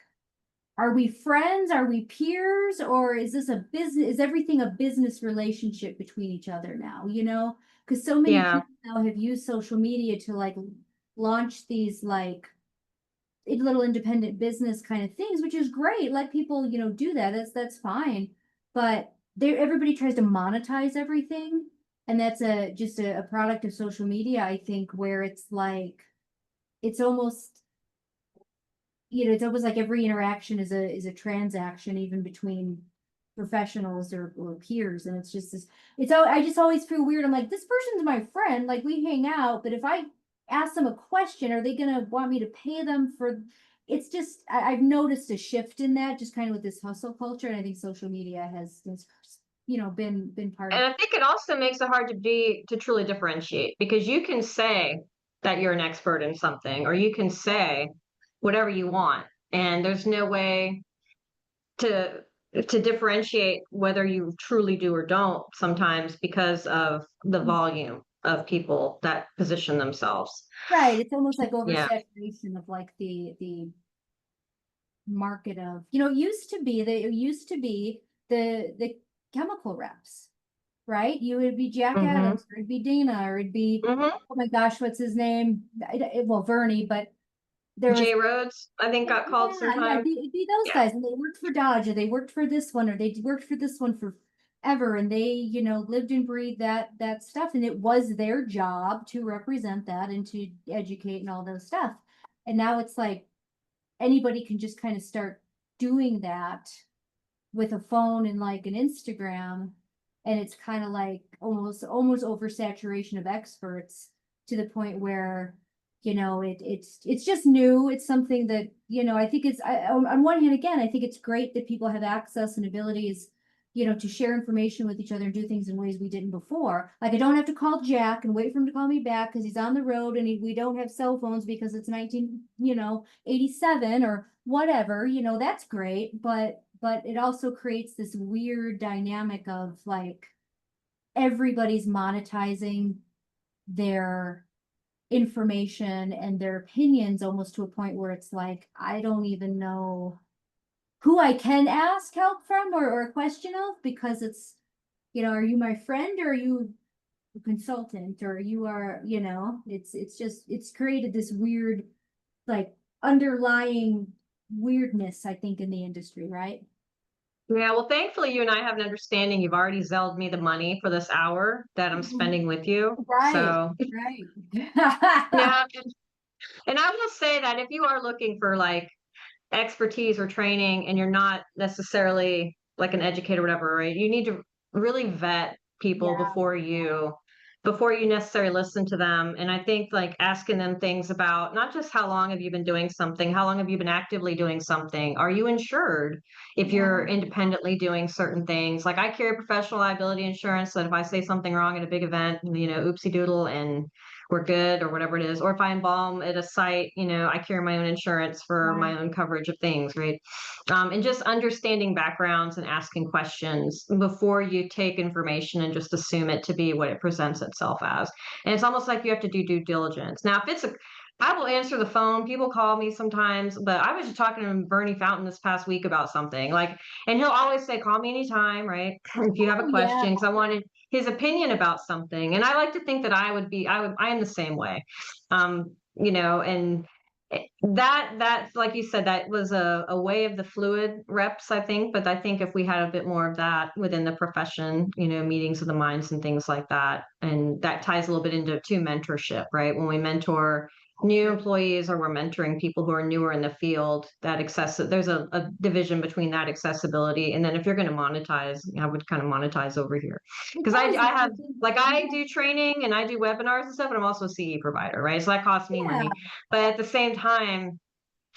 are we friends? Are we peers? Or is this a business? Is everything a business relationship between each other now? Because so many yeah. people now have used social media to like launch these like little independent business kind of things, which is great. Let people, do that. That's fine. But everybody tries to monetize everything. And that's just a product of social media, I think, where it's like it's almost it's almost like every interaction is a transaction, even between professionals or peers. And it's just this, I just always feel weird. I'm like, this person's my friend, like we hang out, but if I ask them a question, are they gonna want me to pay them for it's just I've noticed a shift in that, just kind of with this hustle culture. And I think social media has been part of. And I think it also makes it hard to truly differentiate because you can say that you're an expert in something, or you can say whatever you want, and there's no way to differentiate whether you truly do or don't sometimes because of the volume of people that position themselves. Right, it's almost like Yeah. oversaturation of like the market of it used to be the chemical reps, right? You would be Jack Hmm. Adams, or it'd be Dana, or it'd be, Hmm. oh my gosh, what's his name? Well, Vernie, but there was, Jay Rhodes, I think, got called yeah, sometime. it'd be those Yeah. guys, and they worked for Dodge, or they worked for this one, or they worked for this one for ever, and they lived and breathed that stuff, and it was their job to represent that and to educate and all those stuff. And now it's like anybody can just kind of start doing that with a phone and like an Instagram. And it's kind of like almost oversaturation of experts, to the point where it's just new. It's something that I think on one hand, again, I think it's great that people have access and abilities to share information with each other and do things in ways we didn't before. Like, I don't have to call Jack and wait for him to call me back because he's on the road, and we don't have cell phones because it's 1987 or whatever. That's great. But it also creates this weird dynamic of like everybody's monetizing their information and their opinions, almost to a point where it's like, I don't even know who I can ask help from, or a question of, because it's, are you my friend, or are you a consultant, or you are, it's created this weird, like, underlying weirdness, I think, in the industry, right? Yeah, well, thankfully, you and I have an understanding. You've already zelled me the money for this hour that I'm spending with you. Right, So, right. yeah. And I will say that if you are looking for like expertise or training and you're not necessarily like an educator or whatever, right? You need to really vet people Yeah, before you necessarily listen to them. And I think like asking them things about not just how long have you been doing something, how long have you been actively doing something? Are you insured if you're yeah, independently doing certain things? Like I carry professional liability insurance so that if I say something wrong at a big event, oopsie doodle and we're good or whatever it is. Or if I embalm at a site, I carry my own insurance for right, my own coverage of things, right? And just understanding backgrounds and asking questions before you take information and just assume it to be what it presents itself as. And it's almost like you have to do due diligence. Now, if it's I will answer the phone. People call me sometimes, but I was just talking to Bernie Fountain this past week about something and he'll always say, call me anytime, right? If you have a oh yeah, question, because I wanted his opinion about something. And I like to think that I am the same way. And that's like you said, that was a way of the fluid reps, I think. But I think if we had a bit more of that within the profession, meetings of the minds and things like that, and that ties a little bit into mentorship, right? When we mentor new employees, or we're mentoring people who are newer in the field, that there's a division between that accessibility. And then if you're going to monetize, I would kind of monetize over here. It's Because I, always I have, interesting. like, I do training and I do webinars and stuff, but I'm also a CE provider, right? So that costs me Yeah, money. But at the same time,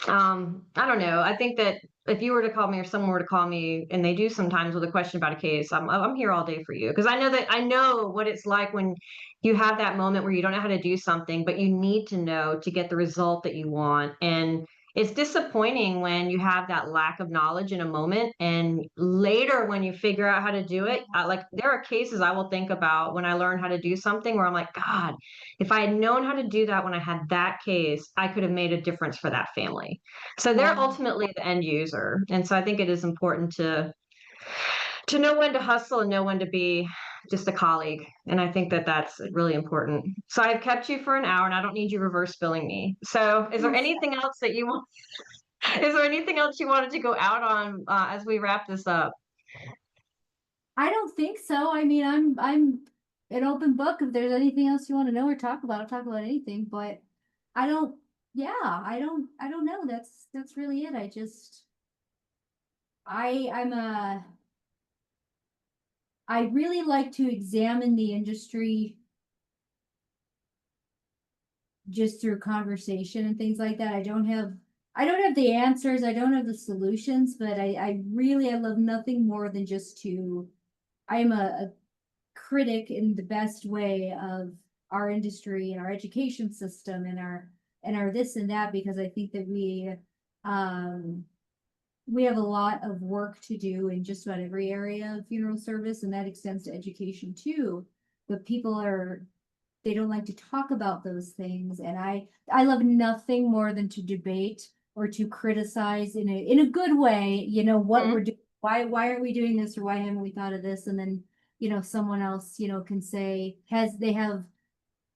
I don't know. I think that if you were to call me or someone were to call me, and they do sometimes with a question about a case, I'm here all day for you, because I know what it's like when you have that moment where you don't know how to do something, but you need to know to get the result that you want. And it's disappointing when you have that lack of knowledge in a moment, and later when you figure out how to do it, like, there are cases I will think about when I learn how to do something where I'm like, God, if I had known how to do that when I had that case, I could have made a difference for that family. So they're yeah. ultimately the end user. And so I think it is important to know when to hustle and know when to be just a colleague. And I think that that's really important. So I've kept you for an hour and I don't need you reverse billing me. So is there anything else that you want? Is there anything else you wanted to go out on as we wrap this up? I don't think so. I mean, I'm an open book. If there's anything else you want to know or talk about, I'll talk about anything. But I don't. Yeah, I don't know. That's really it. I just I'm a I really like to examine the industry just through conversation and things like that. I don't have the answers. I don't have the solutions, but I love nothing more than just to I'm a critic in the best way of our industry and our education system and our this and that, because I think that um we have a lot of work to do in just about every area of funeral service, and that extends to education too. But they don't like to talk about those things, and I love nothing more than to debate or to criticize in a good way, what we're Mhm. doing, why aren't we doing this, or why haven't we thought of this, and then someone else can say they have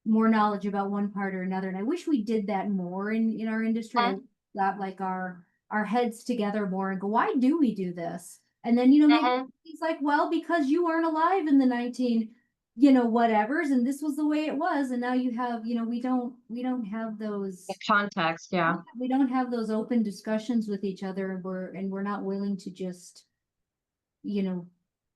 more knowledge about one part or another. And I wish we did that more in our industry. I got like our heads together more and go, why do we do this? And then maybe Mhm. he's like, well, because you weren't alive in the 19 whatevers, and this was the way it was, and now you have we don't have The those context, yeah. we don't have those open discussions with each other, and we're not willing to just you know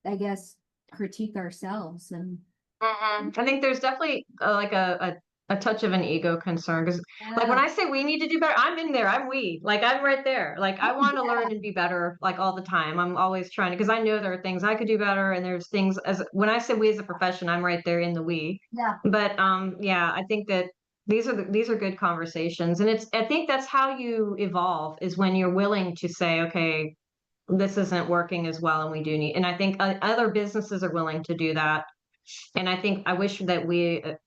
I guess critique ourselves. And Mhm. I think there's definitely like a touch of an ego concern, because, like, when yeah. I say we need to do better, I'm in there. I'm we. Like, I'm right there. Like, I Oh want to yeah. learn and be better, like, all the time. I'm always trying to, because I know there are things I could do better, and there's things, as when I say we as a profession, I'm right there in the we. Yeah. But yeah, I think that these are good conversations, and I think that's how you evolve, is when you're willing to say, okay, this isn't working as well, and we do need. And I think other businesses are willing to do that, and I think I wish that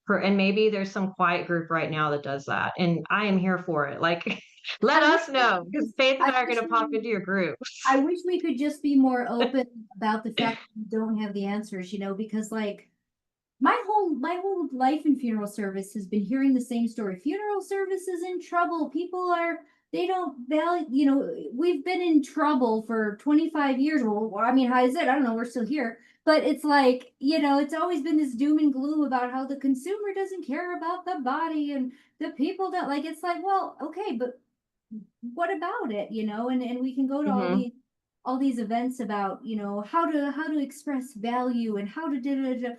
and maybe there's some quiet group right now that does that. And I am here for it. Like, let I wish us we know, could because just Faith and I are going to pop into your group. I wish we could just be more open about the fact that we don't have the answers, because like my whole life in funeral service has been hearing the same story. Funeral service is in trouble. People are they don't value, we've been in trouble for 25 years. Well, I mean, how is it? I don't know, we're still here. But it's like, it's always been this doom and gloom about how the consumer doesn't care about the body and the people that like it's like, well, okay, but what about it, and we can go to Hmm. all these events about, how to express value and how to do.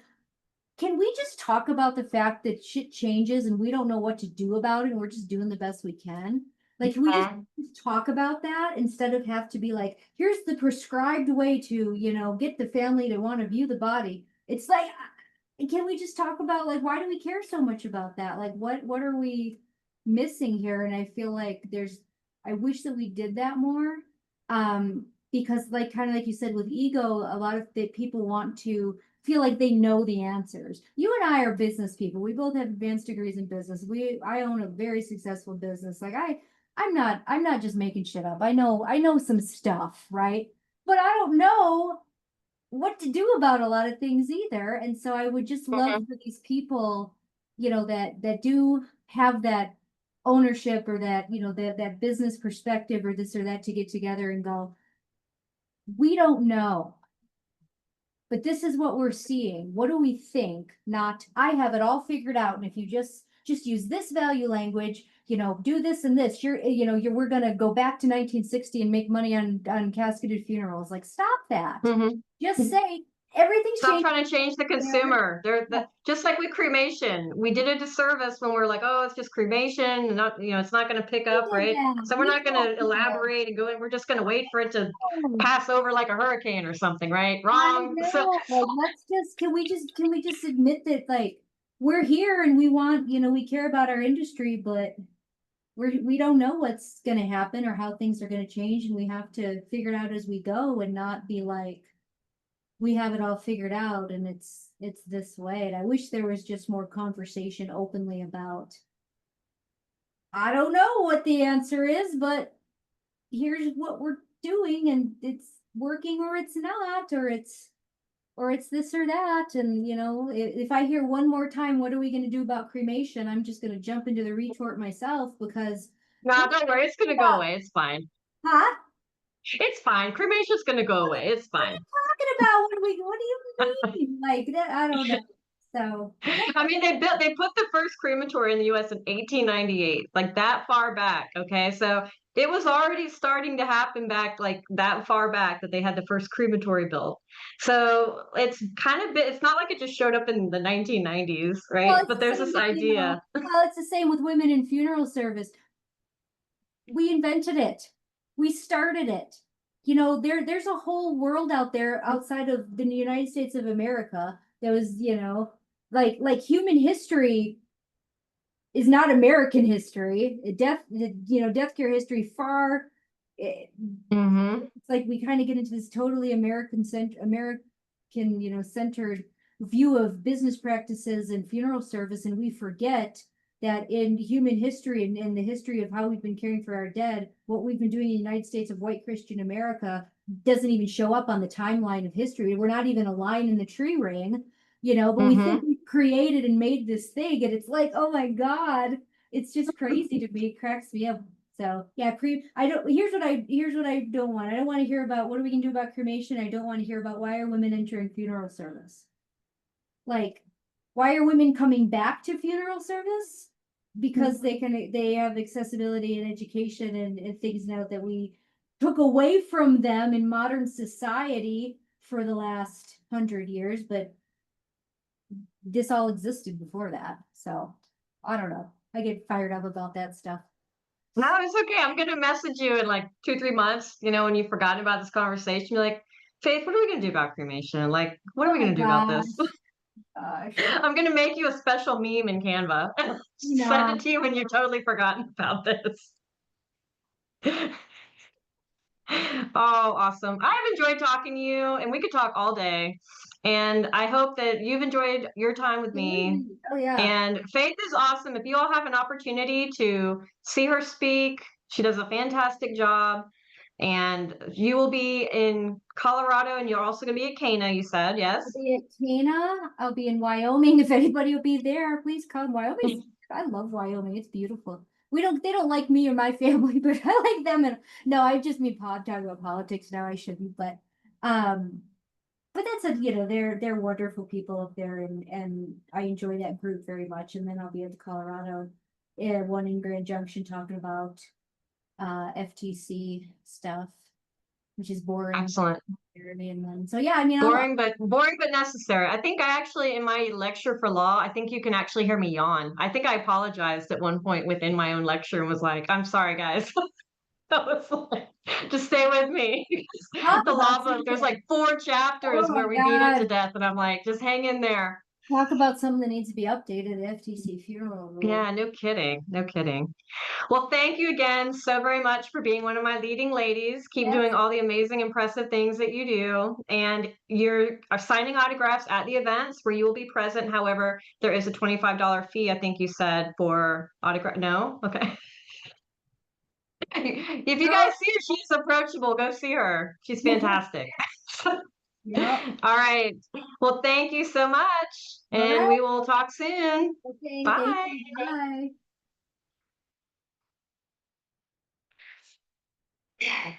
Can we just talk about the fact that shit changes and we don't know what to do about it and we're just doing the best we can? Like, can we just talk about that instead of have to be like, here's the prescribed way to, get the family to want to view the body? It's like, can we just talk about like why do we care so much about that? Like, what are we missing here? And I feel like I wish that we did that more. Because like kind of like you said with ego, a lot of the people want to feel like they know the answers. You and I are business people. We both have advanced degrees in business. I own a very successful business. Like I'm not just making shit up. I know some stuff, right? But I don't know what to do about a lot of things either. And so I would just love Hmm. for these people, that do have that ownership or that, that business perspective or this or that to get together and go, we don't know, but this is what we're seeing. What do we think? Not, I have it all figured out. And if you just just use this value language, do this and this. We're gonna go back to 1960 and make money on casketed funerals. Like, stop that. Mhm. Just say everything's Stop changed. trying to change the consumer. Just like with cremation, we did a disservice when we're like, oh, it's just cremation, not, it's not going to pick We up, did right? that. So we're We not going to know. elaborate and go in. We're just going to wait for it to Oh, pass over like a hurricane or something, right? I Wrong. So know. Like, can we just admit that, like, we're here and we want, we care about our industry, but we don't know what's going to happen or how things are going to change, and we have to figure it out as we go and not be like we have it all figured out and it's this way. And I wish there was just more conversation openly about, I don't know what the answer is, but here's what we're doing, and it's working or it's not, or it's this or that. And if I hear one more time, what are we going to do about cremation, I'm just going to jump into the retort myself, because no, what don't worry. It's going to go about, away. It's fine. huh? It's fine. Cremation's going to go away. It's What are fine. you talking about? What do you mean? Like that? I don't know. So yeah. I mean, they put the first crematory in the US in 1898, like that far back. Okay. So it was already starting to happen back like that far back that they had the first crematory built. So it's not like it just showed up in the 1990s, Well, right? it's But the there's same this with, idea. well, it's the same with women in funeral service. We invented it. We started it. There's a whole world out there outside of the United States of America that was, like human history is not American history. Death care history far. Hmm. It's like we kind of get into this totally centered view of business practices and funeral service, and we forget that in human history and in the history of how we've been caring for our dead, what we've been doing in the United States of white Christian America doesn't even show up on the timeline of history. We're not even a line in the tree ring, but we think Hmm. we created and made this thing, and it's like, oh my God, it's just crazy to me. It cracks me up. So yeah, I don't, here's what I don't want. I don't want to hear about what are we gonna do about cremation. I don't want to hear about why are women entering funeral service. Like, why are women coming back to funeral service? Because they have accessibility and education and things now that we took away from them in modern society for the last 100 years, but this all existed before that. So I don't know. I get fired up about that stuff. No, it's okay. I'm gonna message you in like 2, 3 months, when you've forgotten about this conversation. You're like, Faith, what are we gonna do about cremation? Like, what are Oh we my gonna do about this? gosh. Gosh. I'm gonna make you a special meme in Canva. Send it No. to you when you've totally forgotten about this. Oh, awesome. I have enjoyed talking to you, and we could talk all day. And I hope that you've enjoyed your time with me. Absolutely. Oh yeah. And Faith is awesome. If you all have an opportunity to see her speak, she does a fantastic job. And you will be in Colorado, and you're also going to be at Cana, you said, yes? I'll be at Cana. I'll be in Wyoming. If anybody will be there, please come. I love Wyoming. It's beautiful. They don't like me or my family, but I like them. And no, I just mean talking about politics now. I shouldn't, um, but that's they're wonderful people up there, and I enjoy that group very much. And then I'll be at the Colorado, one in Grand Junction talking about FTC stuff, which is boring. Excellent. And then, so yeah, I mean, Boring but necessary. I think I actually in my lecture for law, I think you can actually hear me yawn. I think I apologized at one point within my own lecture and was like, "I'm sorry, guys." I was like, just stay with me. talk The about law book, there's something. like 4 Oh chapters my where we beat it to God. death, and I'm like, just hang in there. Talk about something that needs to be updated, the FTC funeral rule. Yeah, no kidding. No kidding. Well, thank you again so very much for being one of my leading ladies. Keep Yes, doing all the amazing, impressive things that you do. And you're are signing autographs at the events where you will be present. However, there is a $25 fee, I think you said, for autograph. No? Okay. If you no, guys see her, she's approachable. Go see her. She's fantastic. yep. All right. Well, thank you so much. All And right. we will talk soon. Okay, thank Bye. you. Bye.